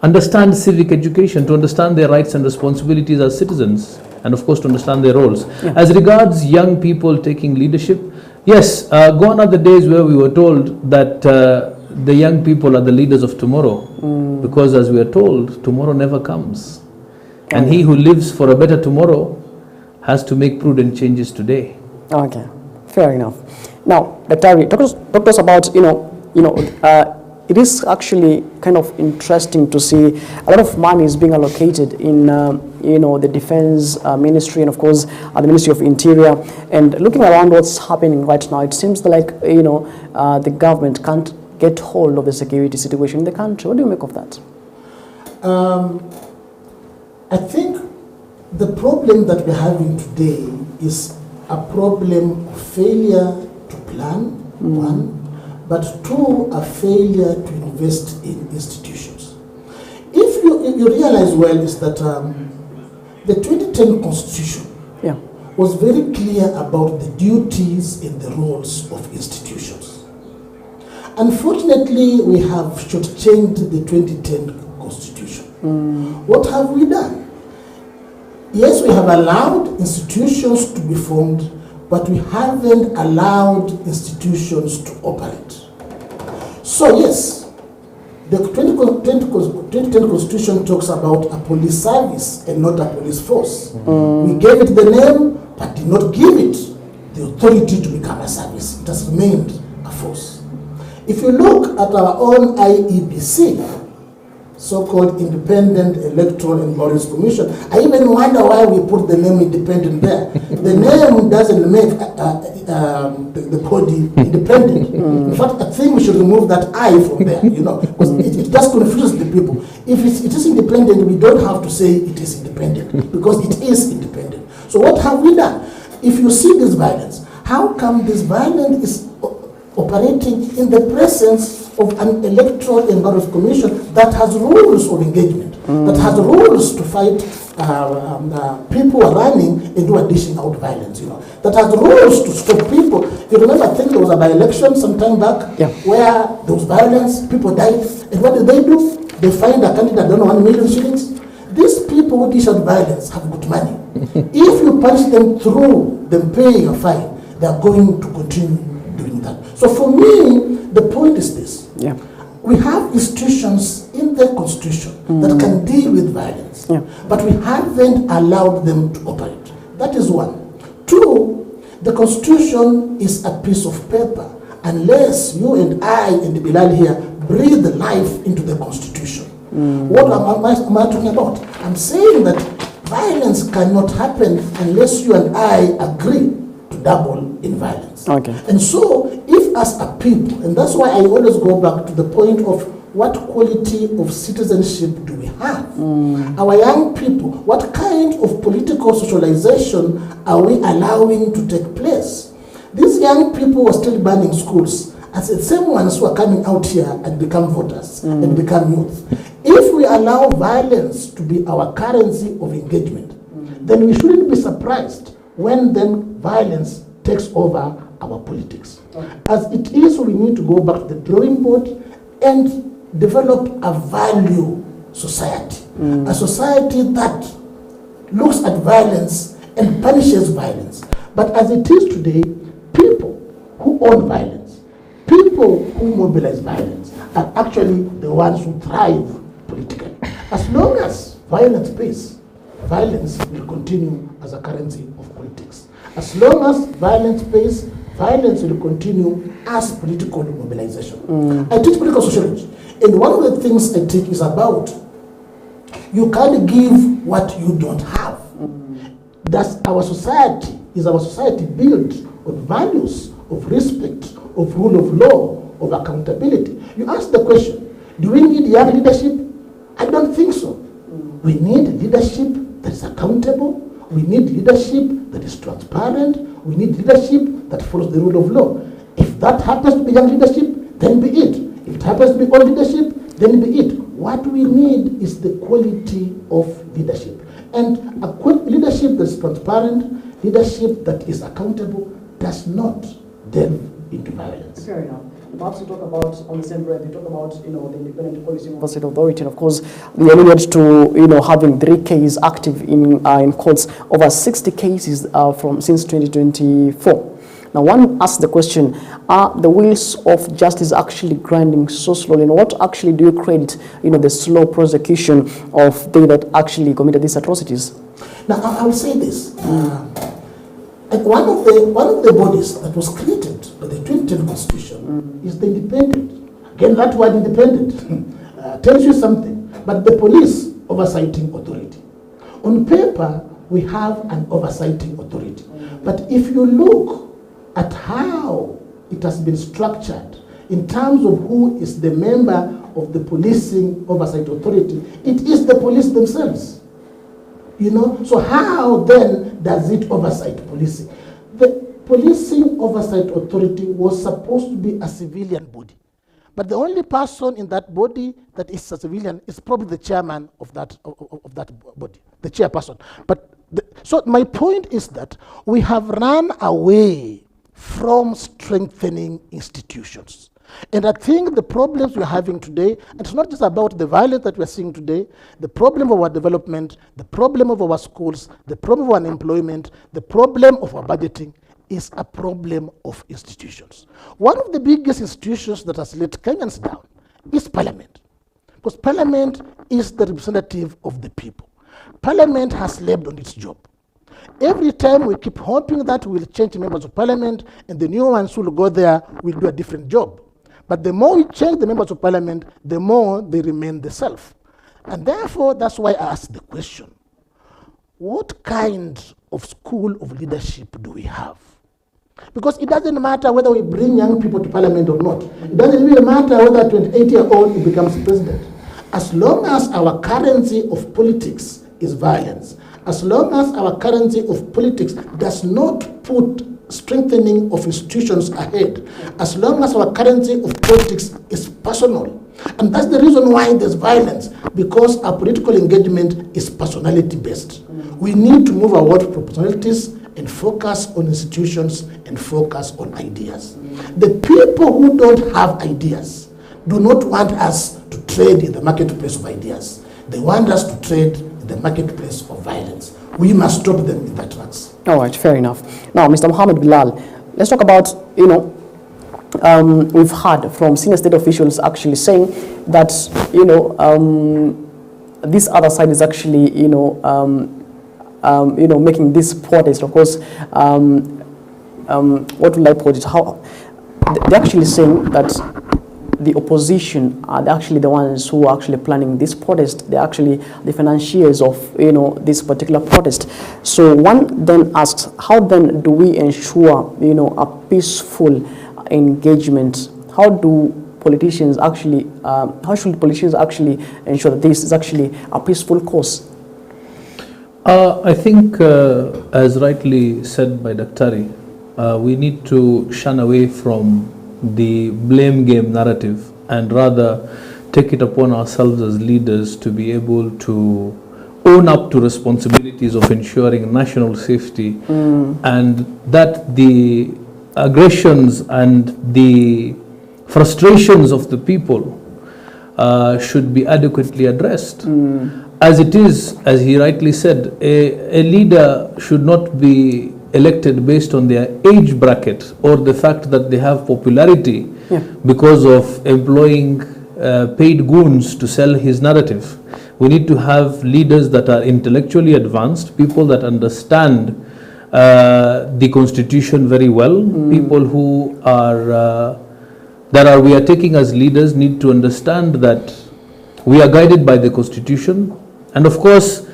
understand civic education, to understand their rights and responsibilities as citizens, and of course to understand their roles. As regards young people taking leadership, yes, gone are the days where we were told that the young people are the leaders of tomorrow, because as we are told, tomorrow never comes. And he who lives for a better tomorrow has to make prudent changes today. Okay, fair enough. Now, Dr. talk to us about, it is actually kind of interesting to see a lot of money is being allocated in, the defense ministry and of course the Ministry of Interior. And looking around what's happening right now, it seems like, the government can't get hold of the security situation in the country. What do you make of that? I think the problem that we're having today is a problem of failure to plan, one, but two, a failure to invest in institutions. If you realize well is that the 2010 Constitution was very clear about the duties and the roles of institutions. Unfortunately, we have shortchanged the 2010 Constitution. What have we done? Yes, we have allowed institutions to be formed, but we haven't allowed institutions to operate. So yes, The 2010 Constitution talks about a police service and not a police force. We gave it the name, but did not give it the authority to become a service. It has remained a force. If you look at our own IEBC, so-called Independent Electoral and Borders Commission, I even wonder why we put the name independent there. The name doesn't make the body independent. In fact, I think we should remove that I from there, because it just confuses the people. If it is independent, we don't have to say it is independent, because it is independent. So what have we done? If you see this violence, how come this violence is operating in the presence of an electoral and borders commission that has rules of engagement, that has rules to fight people who are running and who are dishing out violence, that has rules to stop people. You remember, I think there was a by-election some time back where there was violence, people died, and what did? They find a candidate, I don't know, 1 million shillings. These people who dish out violence have got money. If you punish them through them paying a fine, they are going to continue doing that. So for me, the point is this. We have institutions in the Constitution that can deal with violence, but we haven't allowed them to operate. That is one. Two, the Constitution is a piece of paper unless you and I and Bilal here breathe life into the Constitution. What am I talking about? I'm saying that violence cannot happen unless you and I agree to double in violence. And so, if as a people, and that's why I always go back to the point of what quality of citizenship do we have? Our young people, what kind of political socialization are we allowing to take place? These young people are still burning schools as the same ones who are coming out here and become voters and become youth. If we allow violence to be our currency of engagement, then we shouldn't be surprised when then violence takes over our politics. As it is, we need to go back to the drawing board and develop a value society. A society that looks at violence and punishes violence. But as it is today, people who own violence, people who mobilize violence, are actually the ones who thrive politically. As long as violence pays, violence will continue as a currency of politics. As long as violence pays, violence will continue as political mobilization. I teach political sociology, and one of the things I teach is about you can't give what you don't have. That's our society. Is our society built on values of respect, of rule of law, of accountability? You ask the question, do we need young leadership? I don't think so. We need leadership that is accountable. We need leadership that is transparent. We need leadership that follows the rule of law. If that happens to be young leadership, then be it. If it happens to be old leadership, then be it. What we need is the quality of leadership. And a leadership that is transparent, leadership that is accountable, does not delve into violence. Fair enough. Perhaps you talk about, on the same breath, you talk about, the independent policing oversight authority, and of course, we alluded to, having 3 cases active in courts, over 60 cases since 2024. Now, one asks the question, are the wheels of justice actually grinding so slowly, and what actually do you credit, the slow prosecution of they that actually committed these atrocities? Now, I will say this. One of the bodies that was created by the 2010 Constitution is the independent. Again, that word independent tells you something. But the police oversighting authority. On paper, we have an oversighting authority. But if you look at how it has been structured in terms of who is the member of the policing oversight authority, it is the police themselves. So how then does it oversight policing? The policing oversight authority was supposed to be a civilian body. But the only person in that body that is a civilian is probably the chairman of that body, the chairperson. So my point is that we have run away from strengthening institutions. And I think the problems we're having today, and it's not just about the violence that we're seeing today, the problem of our development, the problem of our schools, the problem of our unemployment, the problem of our budgeting is a problem of institutions. One of the biggest institutions that has let Kenyans down is Parliament. Because Parliament is the representative of the people. Parliament has slept on its job. Every time we keep hoping that we'll change members of Parliament and the new ones who will go there will do a different job. But the more we change the members of Parliament, the more they remain the self. And therefore, that's why I asked the question, what kind of school of leadership do we have? Because it doesn't matter whether we bring young people to Parliament or not. It doesn't really matter whether a 28-year-old becomes president. As long as our currency of politics is violence, as long as our currency of politics does not put strengthening of institutions ahead, as long as our currency of politics is personal. And that's the reason why there's violence, because our political engagement is personality-based. We need to move away from personalities and focus on institutions and focus on ideas. The people who don't have ideas do not want us to trade in the marketplace of ideas. They want us to trade in the marketplace of violence. We must stop them in their tracks. All right, fair enough. Now, Mr. Mohammed Bilal, let's talk about, we've heard from senior state officials actually saying that, this other side is actually, making this protest. Of course, what will I put it? How they're actually saying that the opposition are actually the ones who are actually planning this protest. They're actually the financiers of this particular protest. So one then asks, how then do we ensure a peaceful engagement? How do politicians actually? How should politicians actually ensure that this is actually a peaceful cause? I think, as rightly said by Daktari, we need to shun away from the blame game narrative and rather take it upon ourselves as leaders to be able to own up to responsibilities of ensuring national safety, and that the aggressions and the frustrations of the people should be adequately addressed. As it is, as he rightly said, a leader should not be elected based on their age bracket or the fact that they have popularity because of employing paid goons to sell his narrative. We need to have leaders that are intellectually advanced, people that understand the Constitution very well, people who are we are taking as leaders need to understand that we are guided by the Constitution. And of course,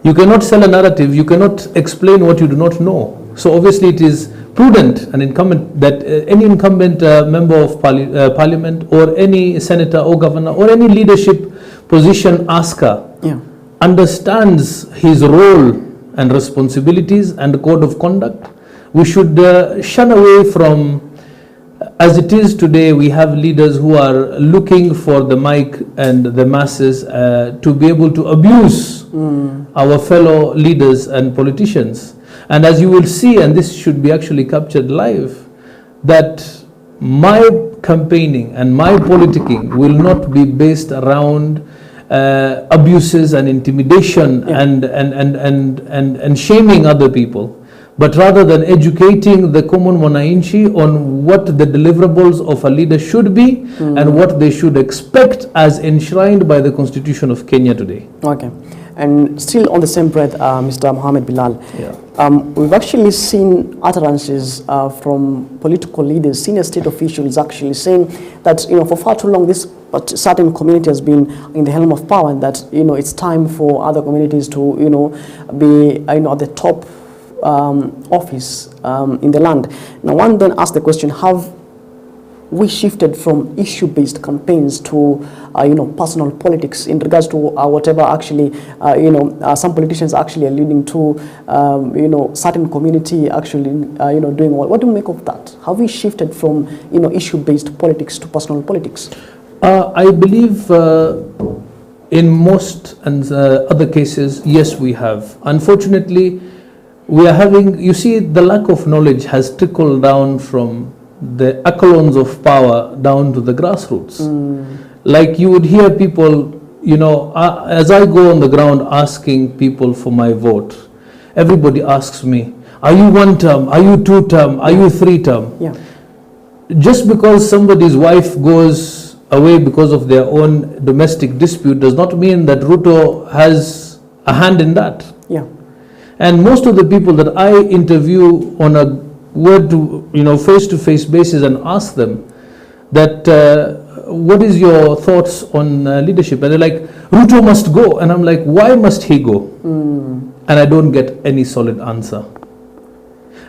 you cannot sell a narrative, you cannot explain what you do not know. So obviously it is prudent and incumbent that any incumbent member of parliament or any senator or governor or any leadership position asker understands his role and responsibilities and the code of conduct. We should shun away from, as it is today, we have leaders who are looking for the mic and the masses to be able to abuse our fellow leaders and politicians. And as you will see, and this should be actually captured live, that my campaigning and my politicking will not be based around abuses and intimidation and shaming other people, but rather than educating the common mwananchi on what the deliverables of a leader should be and what they should expect as enshrined by the Constitution of Kenya today. Okay. And still on the same breath, Mr. Mohammed Bilal, we've actually seen utterances from political leaders, senior state officials actually saying that, for far too long this certain community has been in the helm of power, and that, it's time for other communities to, be, at the top office in the land. Now, one then asks the question, have we shifted from issue-based campaigns to, personal politics in regards to whatever actually, some politicians actually are leading to, certain community actually, doing well. What do you make of that? Have we shifted from, issue-based politics to personal politics? I believe in most and other cases, yes, we have. Unfortunately, we are having, you see, the lack of knowledge has trickled down from the echelons of power down to the grassroots. Like you would hear people, as I go on the ground asking people for my vote, everybody asks me, are you one term, are you two term, are you three term? Just because somebody's wife goes away because of their own domestic dispute does not mean that Ruto has a hand in that. Yeah. And most of the people that I interview on a face-to-face basis and ask them that, what is your thoughts on leadership? And they're like, Ruto must go. And I'm like, why must he go? And I don't get any solid answer.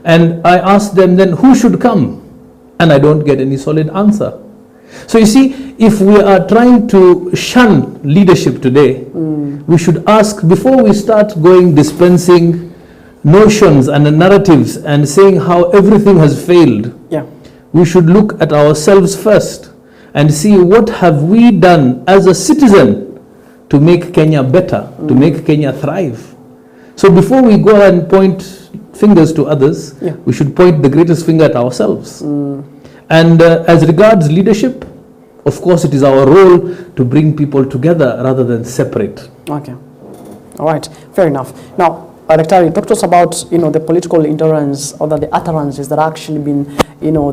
And I ask them then, who should come? And I don't get any solid answer. So you see, if we are trying to shun leadership today, we should ask, before we start going dispensing notions and narratives and saying how everything has failed, we should look at ourselves first and see what have we done as a citizen to make Kenya better, to make Kenya thrive. So before we go and point fingers to others, we should point the greatest finger at ourselves. And as regards leadership, of course, it is our role to bring people together rather than separate. Okay. All right. Fair enough. Now, Daktari, talk to us about, the political intolerance or the utterances that actually been,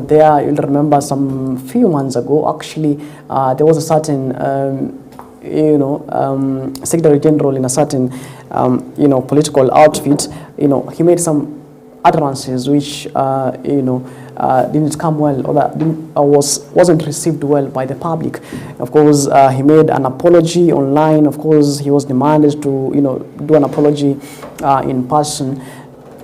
there. You'll remember some few months ago, actually, there was a certain, Secretary General in a certain, political outfit. He made some utterances which, didn't come well, or that wasn't received well by the public. Of course, he made an apology online. Of course, he was demanded to, do an apology in person.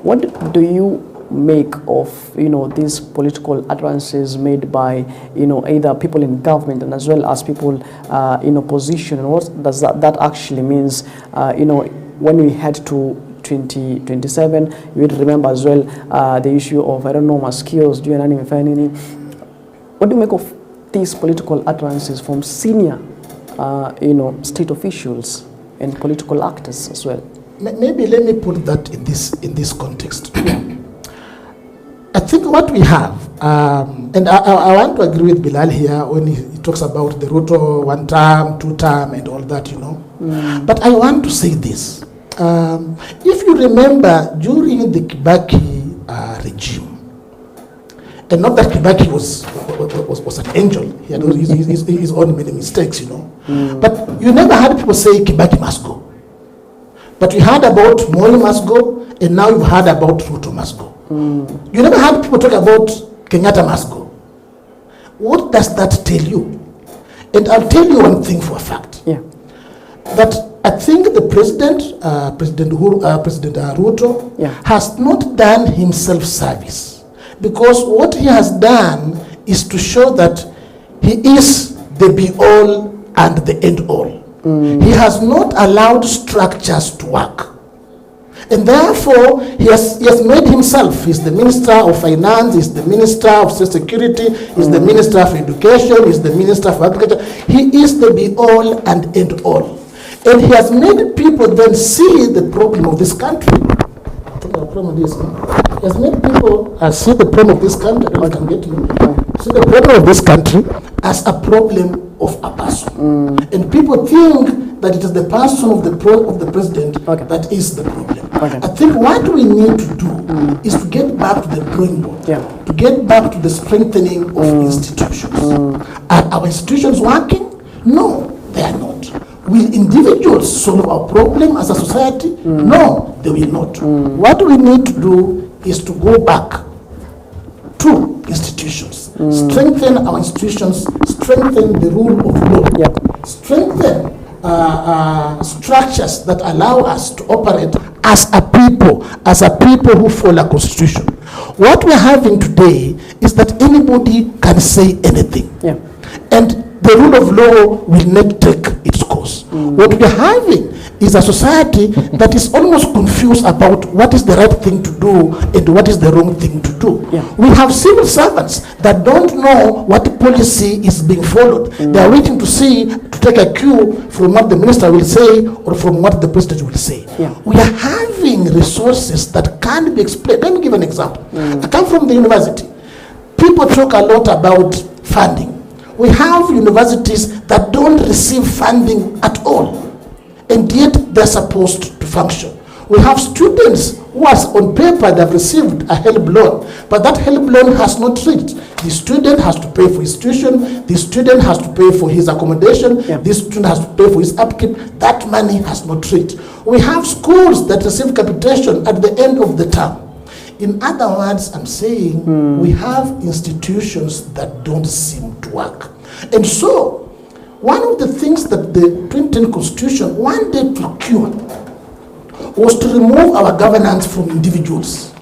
What do you make of, these political utterances made by, either people in government and as well as people in opposition? And what does that actually means, when we head to 2027, you would remember as well the issue of, mosquitoes, what do you make of these political utterances from senior, state officials and political actors as well? Maybe let me put that in this context. I think what we have, and I want to agree with Bilal here when he talks about the Ruto 1 term, 2 term, and all that, But I want to say this. If you remember, during the Kibaki regime, and not that Kibaki was an angel, he had his own many mistakes, but you never heard people say Kibaki must go. But you heard about Moi must go, and now you've heard about Ruto must go. You never heard people talk about Kenyatta must go. What does that tell you? And I'll tell you one thing for a fact. That I think the President Ruto has not done himself service, because what he has done is to show that he is the be-all and the end-all. He has not allowed structures to work. And therefore, he has made himself, he's the Minister of Finance, he's the Minister of Social Security, he's the Minister of Education, he's the Minister of Agriculture. He is the be-all and end-all. And he has made people then see the problem of this country. I think the problem is, he has made people see the problem of this country. I can get you. See the problem of this country as a problem of a person. And people think that it is the person of the president that is the problem. I think what we need to do is to get back to the drawing board, to get back to the strengthening of institutions. Are our institutions working? No, they are not. Will individuals solve our problem as a society? No, they will not. What we need to do is to go back to institutions, strengthen our institutions, strengthen the rule of law, strengthen structures that allow us to operate as a people who follow a constitution. What we're having today is that anybody can say anything. And the rule of law will not take its course. What we're having is a society that is almost confused about what is the right thing to do and what is the wrong thing to do. We have civil servants that don't know what policy is being followed. They are waiting to take a cue from what the minister will say or from what the president will say. We are having resources that can't be explained. Let me give an example. I come from the university. People talk a lot about funding. We have universities that don't receive funding at all, and yet they're supposed to function. We have students who are on paper, they've received a HELB loan, but that HELB loan has not reached. The student has to pay for his tuition, the student has to pay for his accommodation, the student has to pay for his upkeep. That money has not reached. We have schools that receive capitation at the end of the term. In other words, I'm saying we have institutions that don't seem to work. And so, one of the things that the 2010 Constitution wanted to cure was to remove our governance from individuals,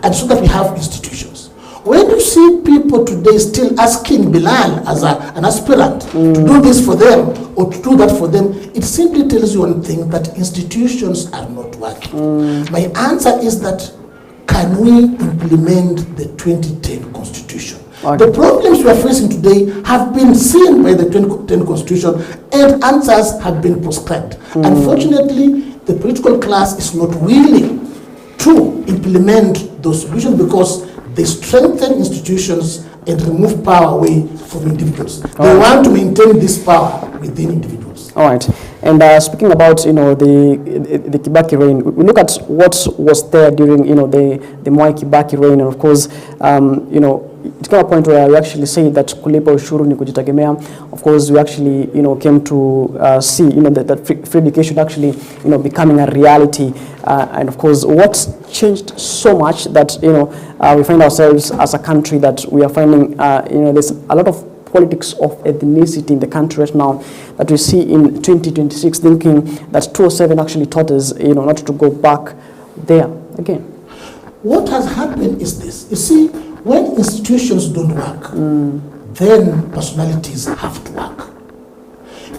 and so that we have institutions. When you see people today still asking Bilal as an aspirant to do this for them or to do that for them, it simply tells you one thing, that institutions are not working. My answer is that, can we implement the 2010 Constitution? The problems we are facing today have been seen by the 2010 Constitution, and answers have been prescribed. Unfortunately, the political class is not willing to implement those solutions because they strengthen institutions and remove power away from individuals. They want to maintain this power within individuals. All right. And speaking about, the Kibaki reign, we look at what was there during, the Mwai Kibaki reign, and of course, it came a point where we actually say that kulipa ushuru ni kujitegemea. Of course, we actually, came to see, that free education actually, becoming a reality. And of course, what's changed so much that, we find ourselves as a country that we are finding, there's a lot of politics of ethnicity in the country right now that we see in 2026, thinking that 207 actually taught us, not to go back there again. What has happened is this. You see, when institutions don't work, then personalities have to work.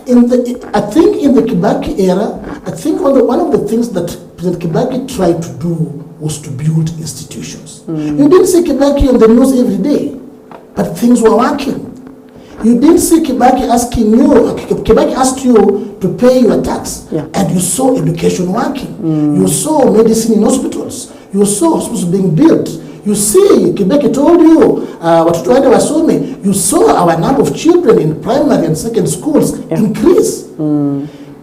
I think in the Kibaki era, I think one of the things that President Kibaki tried to do was to build institutions. You didn't see Kibaki on the news every day, but things were working. You didn't see Kibaki asking you, Kibaki asked you to pay your tax, and you saw education working. You saw medicine in hospitals. You saw hospitals being built. You see, Kibaki told you, watoto wale wasome. You saw our number of children in primary and secondary schools increase.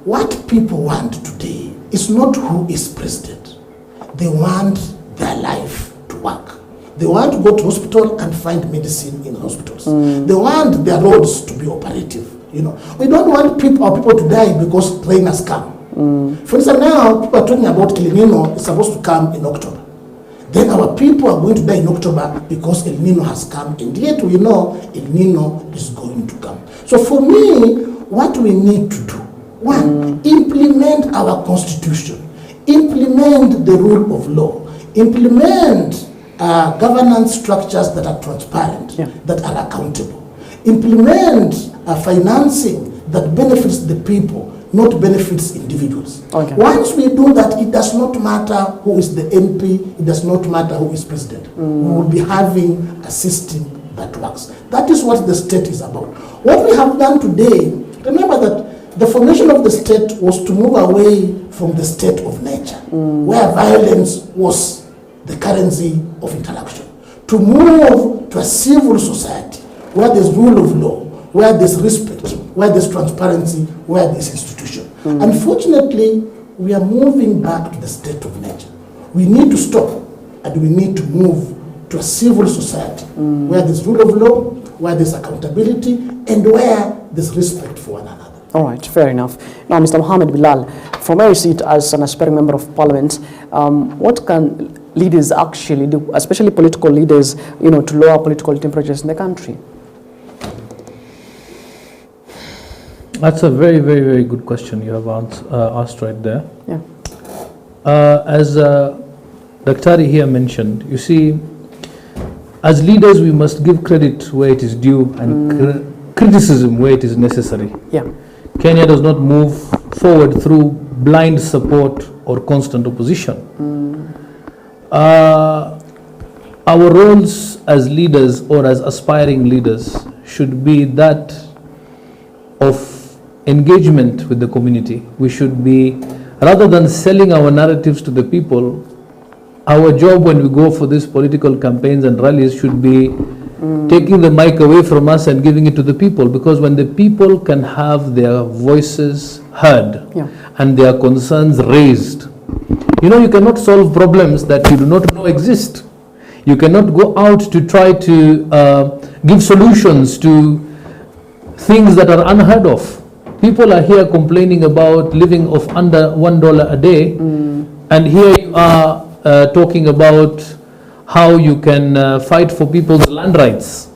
What people want today is not who is president. They want their life to work. They want to go to hospital and find medicine in hospitals. They want their roads to be operative. We don't want our people to die because rain has come. For instance, now people are talking about El Nino is supposed to come in October. Then our people are going to die in October because El Nino has come, and yet we know El Nino is going to come. So for me, what we need to do, one, implement our constitution, implement the rule of law, implement governance structures that are transparent, that are accountable, implement financing that benefits the people, not benefits individuals. Once we do that, it does not matter who is the MP, it does not matter who is president. We will be having a system that works. That is what the state is about. What we have done today, remember that the formation of the state was to move away from the state of nature, where violence was the currency of interaction, to move to a civil society where there's rule of law, where there's respect, where there's transparency, where there's institution. Unfortunately, we are moving back to the state of nature. We need to stop, and we need to move to a civil society where there's rule of law, where there's accountability, and where there's respect for one another. All right, fair enough. Now, Mr. Mohammed Bilal, from where you sit as an aspiring member of parliament, what can leaders actually do, especially political leaders, to lower political temperatures in the country? That's a very, very, very good question you have asked right there. Yeah. As Daktari here mentioned, you see, as leaders, we must give credit where it is due and criticism where it is necessary. Yeah. Kenya does not move forward through blind support or constant opposition. Our roles as leaders or as aspiring leaders should be that of engagement with the community. We should be, rather than selling our narratives to the people, our job when we go for these political campaigns and rallies should be taking the mic away from us and giving it to the people, because when the people can have their voices heard and their concerns raised, you cannot solve problems that you do not know exist. You cannot go out to try to give solutions to things that are unheard of. People are here complaining about living of under $1 a day, and here you are talking about how you can fight for people's land rights.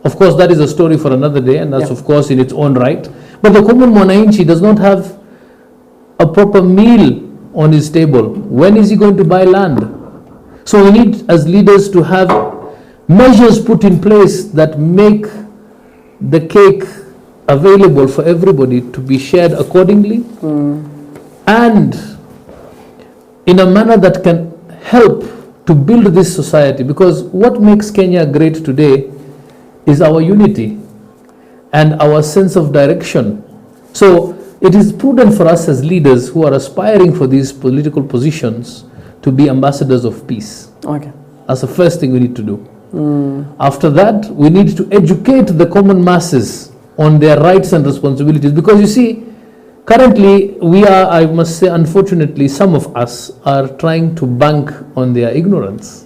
Of course, that is a story for another day, and that's of course in its own right. But the common mwananchi does not have a proper meal on his table. When is he going to buy land? So we need, as leaders, to have measures put in place that make the cake available for everybody to be shared accordingly, and in a manner that can help to build this society. Because what makes Kenya great today is our unity and our sense of direction. So it is prudent for us as leaders who are aspiring for these political positions to be ambassadors of peace. Okay. That's the first thing we need to do. After that, we need to educate the common masses on their rights and responsibilities. Because you see, currently we are, I must say, unfortunately, some of us are trying to bank on their ignorance.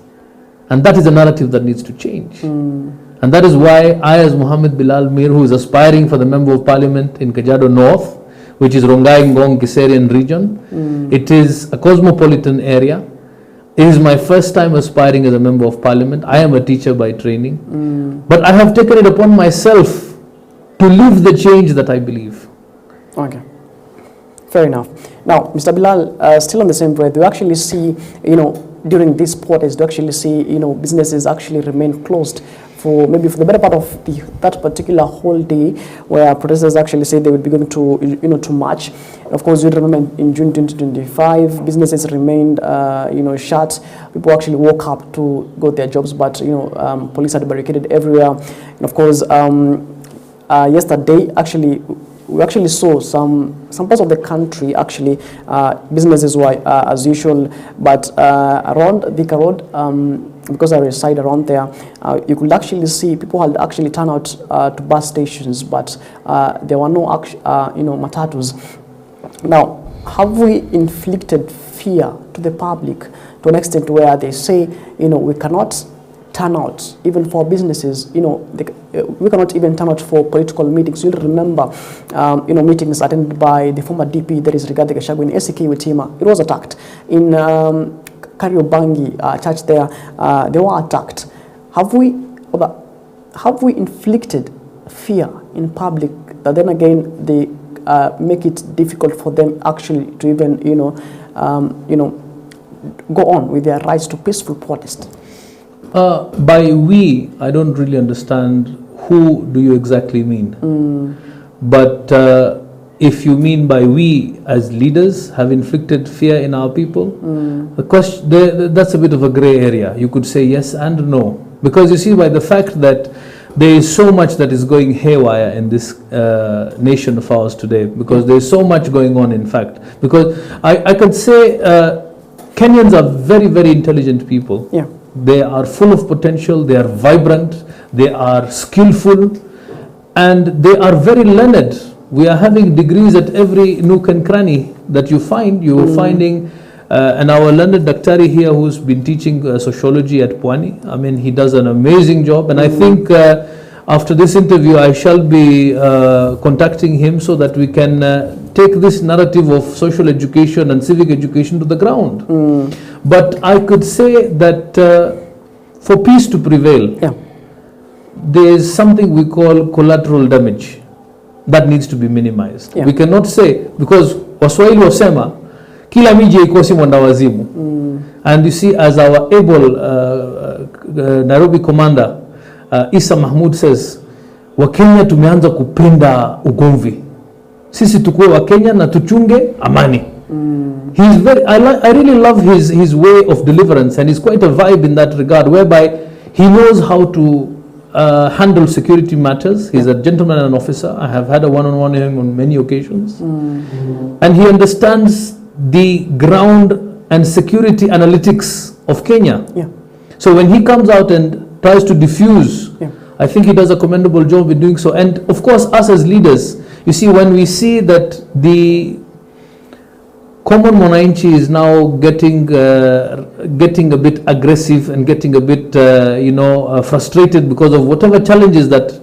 And that is a narrative that needs to change. And that is why I, as Muhammad Bilal Mir, who is aspiring for the Member of Parliament in Kajiado North, which is Rongai Ngong Kiserian region, it is a cosmopolitan area. It is my first time aspiring as a Member of Parliament. I am a teacher by training. But I have taken it upon myself to live the change that I believe. Okay. Fair enough. Now, Mr. Bilal, still on the same breath, we actually see, during these protests, we actually see, businesses actually remain closed for maybe for the better part of that particular whole day, where protesters actually say they would be going to, to march. Of course, you remember in June 2025, businesses remained, shut. People actually woke up to go to their jobs, but police had barricaded everywhere. And of course, yesterday, we actually saw some parts of the country actually businesses were as usual, but around Thika Road, because I reside around there, you could actually see people had actually turned out to bus stations, but there were no matatus. Now, have we inflicted fear to the public to an extent where they say, we cannot turn out even for businesses, we cannot even turn out for political meetings. You'll remember, meetings attended by the former DP, that is Rigathi Gachagua in ACK Witima. It was attacked. In Kariobangi church there, they were attacked. Have we inflicted fear in public that then again they make it difficult for them actually to even, go on with their rights to peaceful protest? By we, I don't really understand who do you exactly mean. But if you mean by we as leaders have inflicted fear in our people, the question, that's a bit of a gray area. You could say yes and no. Because you see, by the fact that there is so much that is going haywire in this nation of ours today, because there is so much going on, in fact. Because I could say Kenyans are very, very intelligent people. Yeah. They are full of potential, they are vibrant, they are skillful, and they are very learned. We are having degrees at every nook and cranny that you find. You are finding, and our learned Daktari here who's been teaching sociology at Pwani, I mean, he does an amazing job, and I think after this interview I shall be contacting him so that we can take this narrative of social education and civic education to the ground. But I could say that for peace to prevail, there is something we call collateral damage that needs to be minimized. We cannot say, because Waswahili wasema kila miji ikosi mwenda wazimu. And you see, as our able Nairobi commander Isa Mahmoud says, Wakenya tumeanza kupenda ugomvi. Sisi tukuwe Wakenya na tuchunge amani. He's very, I really love his way of deliverance, and he's quite a vibe in that regard, whereby he knows how to handle security matters. He's a gentleman and an officer. I have had a one-on-one with him on many occasions. And he understands the ground and security analytics of Kenya. So when he comes out and tries to diffuse, I think he does a commendable job in doing so. And of course, us as leaders, you see, when we see that the common mwananchi is now getting a bit aggressive and getting a bit frustrated because of whatever challenges that,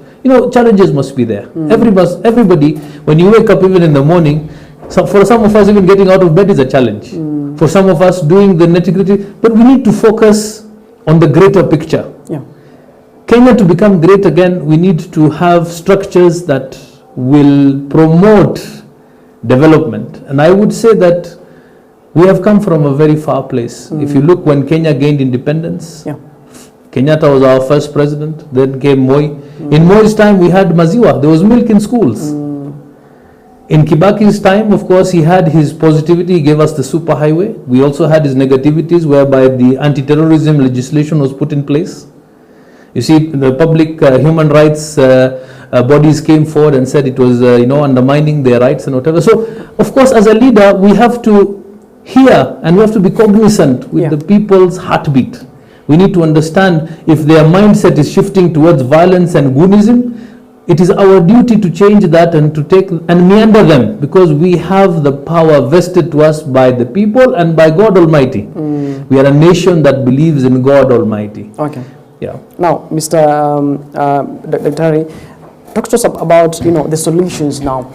challenges must be there. Everybody, when you wake up even in the morning, so for some of us even getting out of bed is a challenge. For some of us doing the nitty-gritty, but we need to focus on the greater picture. Yeah. Kenya to become great again, we need to have structures that will promote development. And I would say that we have come from a very far place. If you look, when Kenya gained independence, Kenyatta was our first president, then came Moi. In Moi's time, we had Maziwa. There was milk in schools. In Kibaki's time, of course, he had his positivity. He gave us the super highway. We also had his negativities, whereby the anti-terrorism legislation was put in place. You see, the public human rights bodies came forward and said it was, undermining their rights and whatever. So, of course, as a leader, we have to hear and we have to be cognizant with the people's heartbeat. We need to understand if their mindset is shifting towards violence and Hooliganism, it is our duty to change that and to take and meander them, because we have the power vested to us by the people and by God Almighty. We are a nation that believes in God Almighty. Okay. Yeah. Now, Mr. Dr. Harry, talk to us about the solutions now.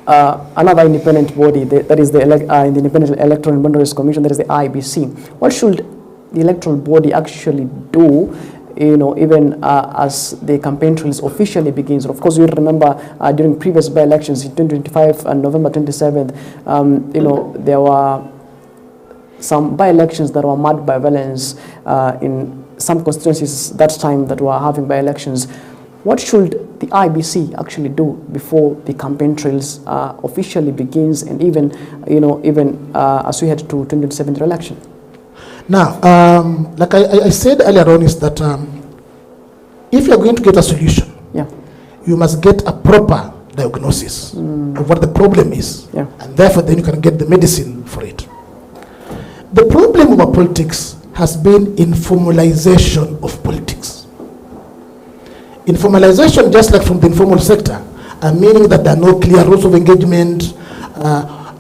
Another independent body, that is the Independent Electoral and Boundaries Commission, that is the IBC. What should the electoral body actually do, even as the campaign trails officially begins? Of course, you remember during previous by-elections in 2025 and November 27th, there were some by-elections that were marked by violence in some constituencies that time that were having by-elections. What should the IBC actually do before the campaign trails officially begins, and even as we head to 2027 election? Now, like I said earlier on, is that if you're going to get a solution, you must get a proper diagnosis of what the problem is, and therefore then you can get the medicine for it. The problem of our politics has been informalization of politics. Informalization, just like from the informal sector, meaning that there are no clear rules of engagement.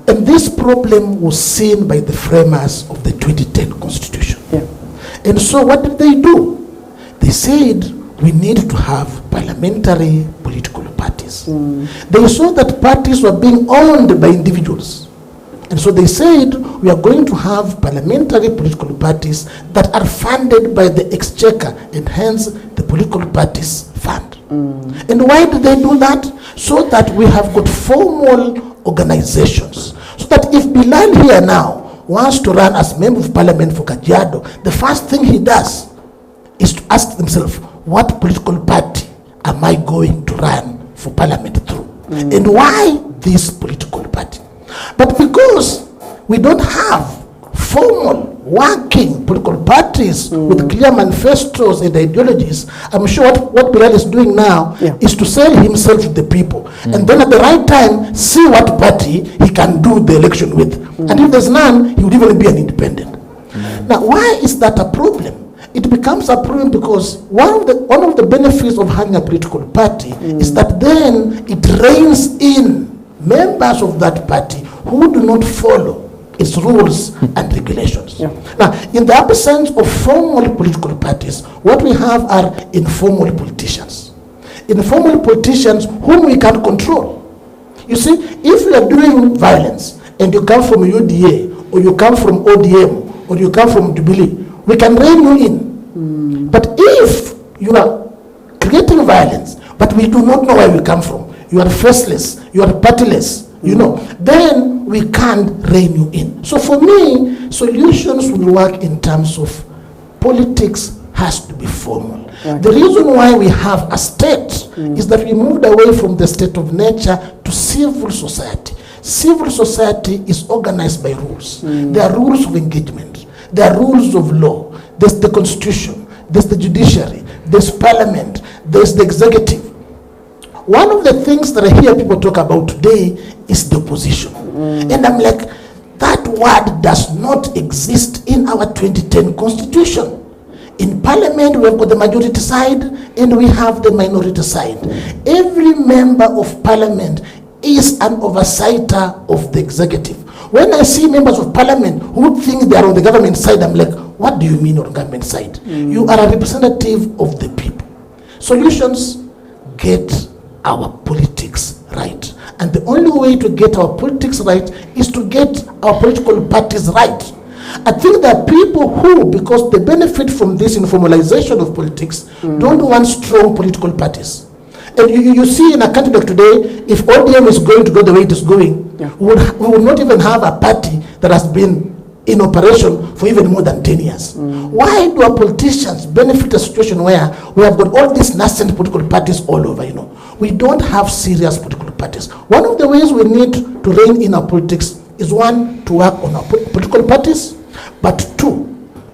And this problem was seen by the framers of the 2010 Constitution. And so what did they do? They said we need to have parliamentary political parties. They saw that parties were being owned by individuals. And so they said we are going to have parliamentary political parties that are funded by the exchequer, and hence the political parties fund. And why did they do that? So that we have got formal organizations. So that if Bilal here now wants to run as member of parliament for Kajiado, the first thing he does is to ask himself, what political party am I going to run for parliament through? And why this political party? But because we don't have formal working political parties with clear manifestos and ideologies, I'm sure what Bilal is doing now is to sell himself to the people. And then at the right time, see what party he can do the election with. And if there's none, he would even be an independent. Now, why is that a problem? It becomes a problem because one of the benefits of having a political party is that then it reins in members of that party who do not follow its rules and regulations. Now, in the absence of formal political parties, what we have are informal politicians. Informal politicians whom we can control. You see, if you are doing violence and you come from UDA, or you come from ODM, or you come from Jubilee, we can rein you in. But if you are creating violence, but we do not know where we come from, you are faceless, you are partyless, then we can't rein you in. So for me, solutions will work in terms of politics has to be formal. The reason why we have a state is that we moved away from the state of nature to civil society. Civil society is organized by rules. There are rules of engagement. There are rules of law. There's the constitution. There's the judiciary. There's parliament. There's the executive. One of the things that I hear people talk about today is the opposition. And I'm like, that word does not exist in our 2010 Constitution. In parliament, we have got the majority side and we have the minority side. Every member of parliament is an oversighter of the executive. When I see members of parliament who think they are on the government side, I'm like, what do you mean on government side? You are a representative of the people. Solutions: get our politics right. And the only way to get our politics right is to get our political parties right. I think there are people who, because they benefit from this informalization of politics, don't want strong political parties. And you see in a country like today, if ODM is going to go the way it is going, we would not even have a party that has been in operation for even more than 10 years. Why do our politicians benefit a situation where we have got all these nascent political parties all over, We don't have serious political parties. One of the ways we need to rein in our politics is, one, to work on our political parties, but two,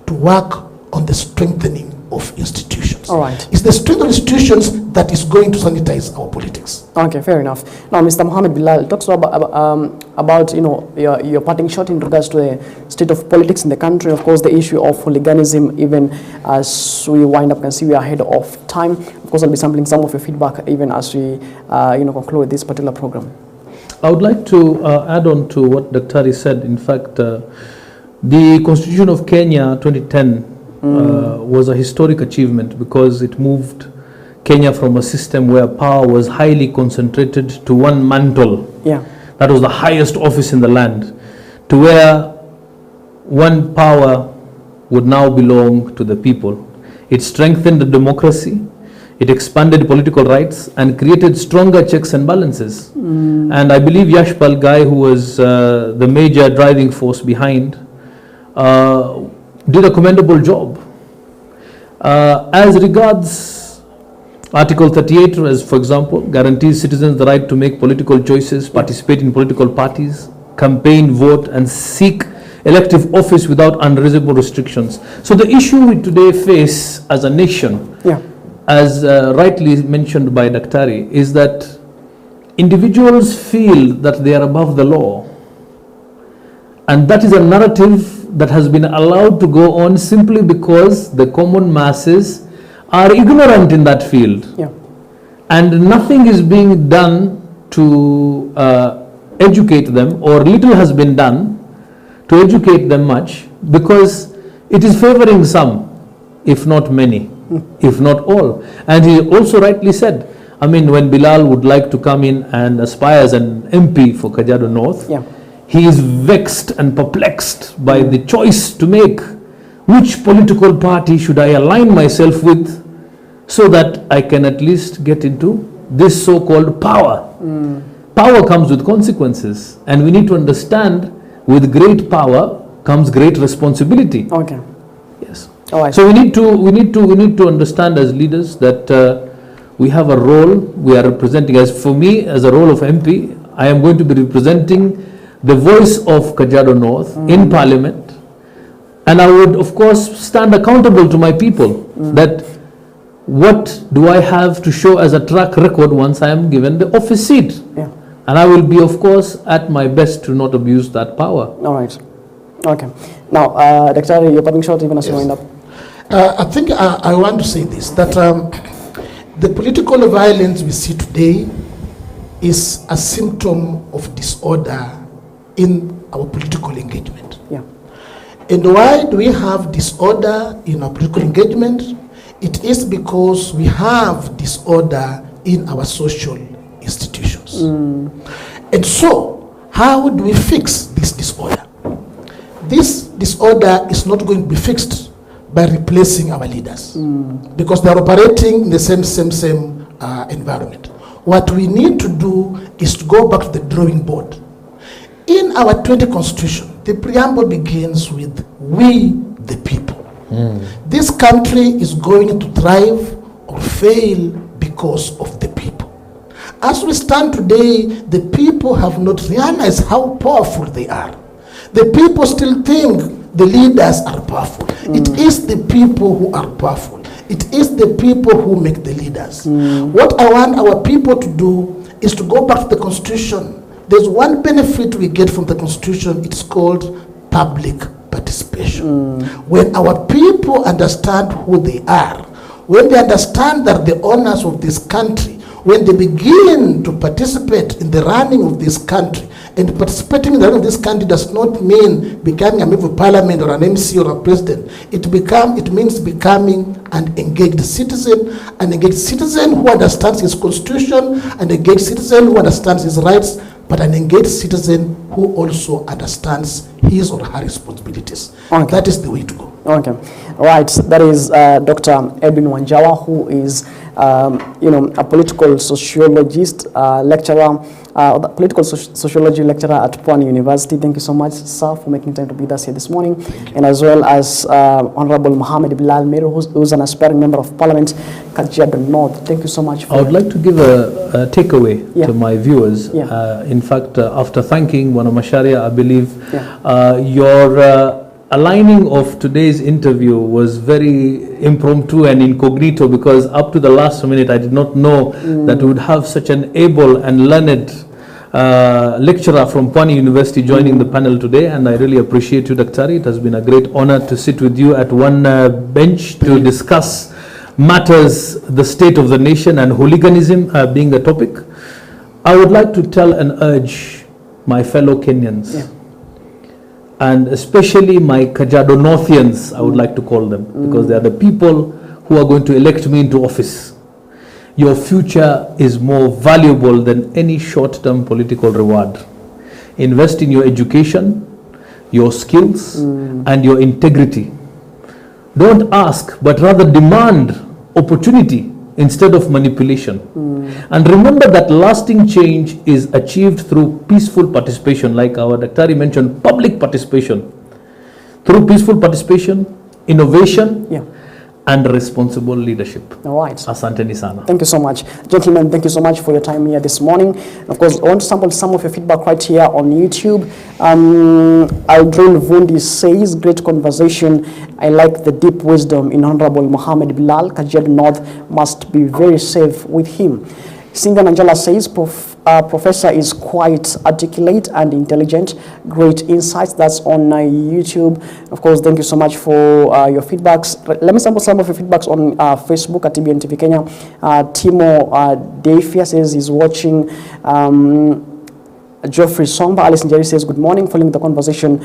to work on the strengthening of institutions. All right. It's the strength of institutions that is going to sanitize our politics. Okay, fair enough. Now, Mr. Mohammed Bilal talks about your parting shot in regards to the state of politics in the country. Of course, the issue of hooliganism. Even as we wind up, can see we are ahead of time. Of course, I'll be sampling some of your feedback even as we conclude this particular program. I would like to add on to what Dr. said. In fact, the Constitution of Kenya 2010 was a historic achievement because it moved Kenya from a system where power was highly concentrated to one mantle. That was the highest office in the land, to where one power would now belong to the people. It strengthened the democracy, it expanded political rights, and created stronger checks and balances. And I believe Yashpal Gai, who was the major driving force behind, did a commendable job. As regards Article 38, as for example, guarantees citizens the right to make political choices, participate in political parties, campaign, vote, and seek elective office without unreasonable restrictions. So the issue we today face as a nation, as rightly mentioned by Daktari, is that individuals feel that they are above the law. And that is a narrative that has been allowed to go on simply because the common masses are ignorant in that field. And nothing is being done to educate them, or little has been done to educate them much, because it is favoring some, if not many, if not all. And he also rightly said, I mean, when Bilal would like to come in and aspire as an MP for Kajiado North, he is vexed and perplexed by the choice to make. Which political party should I align myself with so that I can at least get into this so-called power? Power comes with consequences, and we need to understand with great power comes great responsibility. Yes. So we need to understand as leaders that we have a role we are representing. As for me, as a role of MP, I am going to be representing the voice of Kajiado North in Parliament, and I would of course stand accountable to my people that what do I have to show as a track record once I am given the office seat. And I will be of course at my best to not abuse that power. All right. Okay. Now, Dr. you're cutting short even as you wind up. I think I want to say this, that the political violence we see today is a symptom of disorder in our political engagement. And why do we have disorder in our political engagement? It is because we have disorder in our social institutions. And so, how do we fix this disorder? This disorder is not going to be fixed by replacing our leaders, because they are operating in the same environment. What we need to do is to go back to the drawing board. In our 20 Constitution, the preamble begins with "we the people." This country is going to thrive or fail because of the people. As we stand today, the people have not realized how powerful they are. The people still think the leaders are powerful. It is the people who are powerful. It is the people who make the leaders. What I want our people to do is to go back to the Constitution. There's one benefit we get from the Constitution. It's called public participation. When our people understand who they are, when they understand that the owners of this country, when they begin to participate in the running of this country, and participating in the running of this country does not mean becoming a member of parliament or an MC or a president. It means becoming an engaged citizen who understands his constitution, an engaged citizen who understands his rights, but an engaged citizen who also understands his or her responsibilities. Okay. That is the way to go. Okay, right. That is Dr. Edwin Wanjawa, who is a political sociologist, lecturer, political sociology lecturer at Pwani University. Thank you so much, sir, for making time to be with us here this morning, and as well as Honorable Mohammed Bilal Meru, who's an aspiring member of Parliament, Kajiado North. Thank you so much. I would like to give a takeaway to my viewers. In fact, after thanking one of Macharia, I believe your aligning of today's interview was very impromptu and incognito, because up to the last minute I did not know that we would have such an able and learned lecturer from Pwani University joining the panel today, and I really appreciate you, Daktari. It has been a great honor to sit with you at one bench to discuss matters, the state of the nation, and hooliganism being the topic. I would like to tell and urge my fellow Kenyans, and especially my Kajiado Northians, I would like to call them, because they are the people who are going to elect me into office. Your future is more valuable than any short-term political reward. Invest in your education, your skills, and your integrity. Don't ask, but rather demand opportunity instead of manipulation. And remember that lasting change is achieved through peaceful participation, like our Daktari mentioned, public participation. Through peaceful participation, innovation, and responsible leadership. All right. Asanteni sana. Thank you so much. Gentlemen, thank you so much for your time here this morning. Of course, I want to sample some of your feedback right here on YouTube. Aldrin Vundi says, great conversation. I like the deep wisdom in Honorable Mohammed Bilal. Kajiado North must be very safe with him. Singa Nanjala says, Professor is quite articulate and intelligent. Great insights. That's on YouTube. Of course, thank you so much for your feedbacks. Let me sample some of your feedbacks on Facebook at EBN TV Kenya. Timo Defia says he's watching. Geoffrey Songba, Alice Njeri says good morning, following the conversation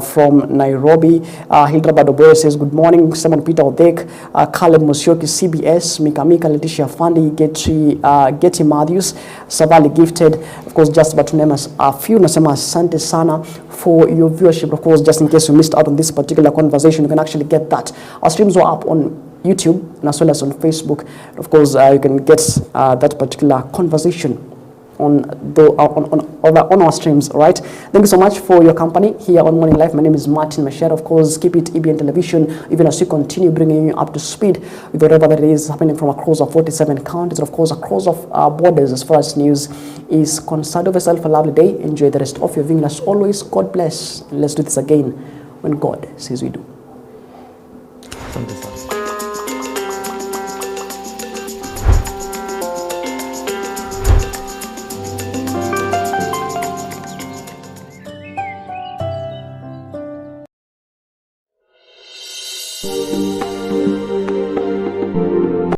from Nairobi. Hilda Badoboy says good morning. Simon Peter Odek, Caleb Musyoki, CBS, Mika Letitia Fandi, Getty Matthews, Savali Gifted. Of course, just about to name us a few. Nasema asante sana for your viewership. Of course, just in case you missed out on this particular conversation, you can actually get that. Our streams are up on YouTube and as well as on Facebook. Of course, you can get that particular conversation on our streams. All right, thank you so much for your company here on Morning Live. My name is Martin Macharia. Of course, keep it EBN Television, even as we continue bringing you up to speed with whatever that is happening from across our 47 counties, and of course across our borders as far as news is concerned. Have yourself a lovely day. Enjoy the rest of your viewing. As always, God bless, and let's do this again when God says we do.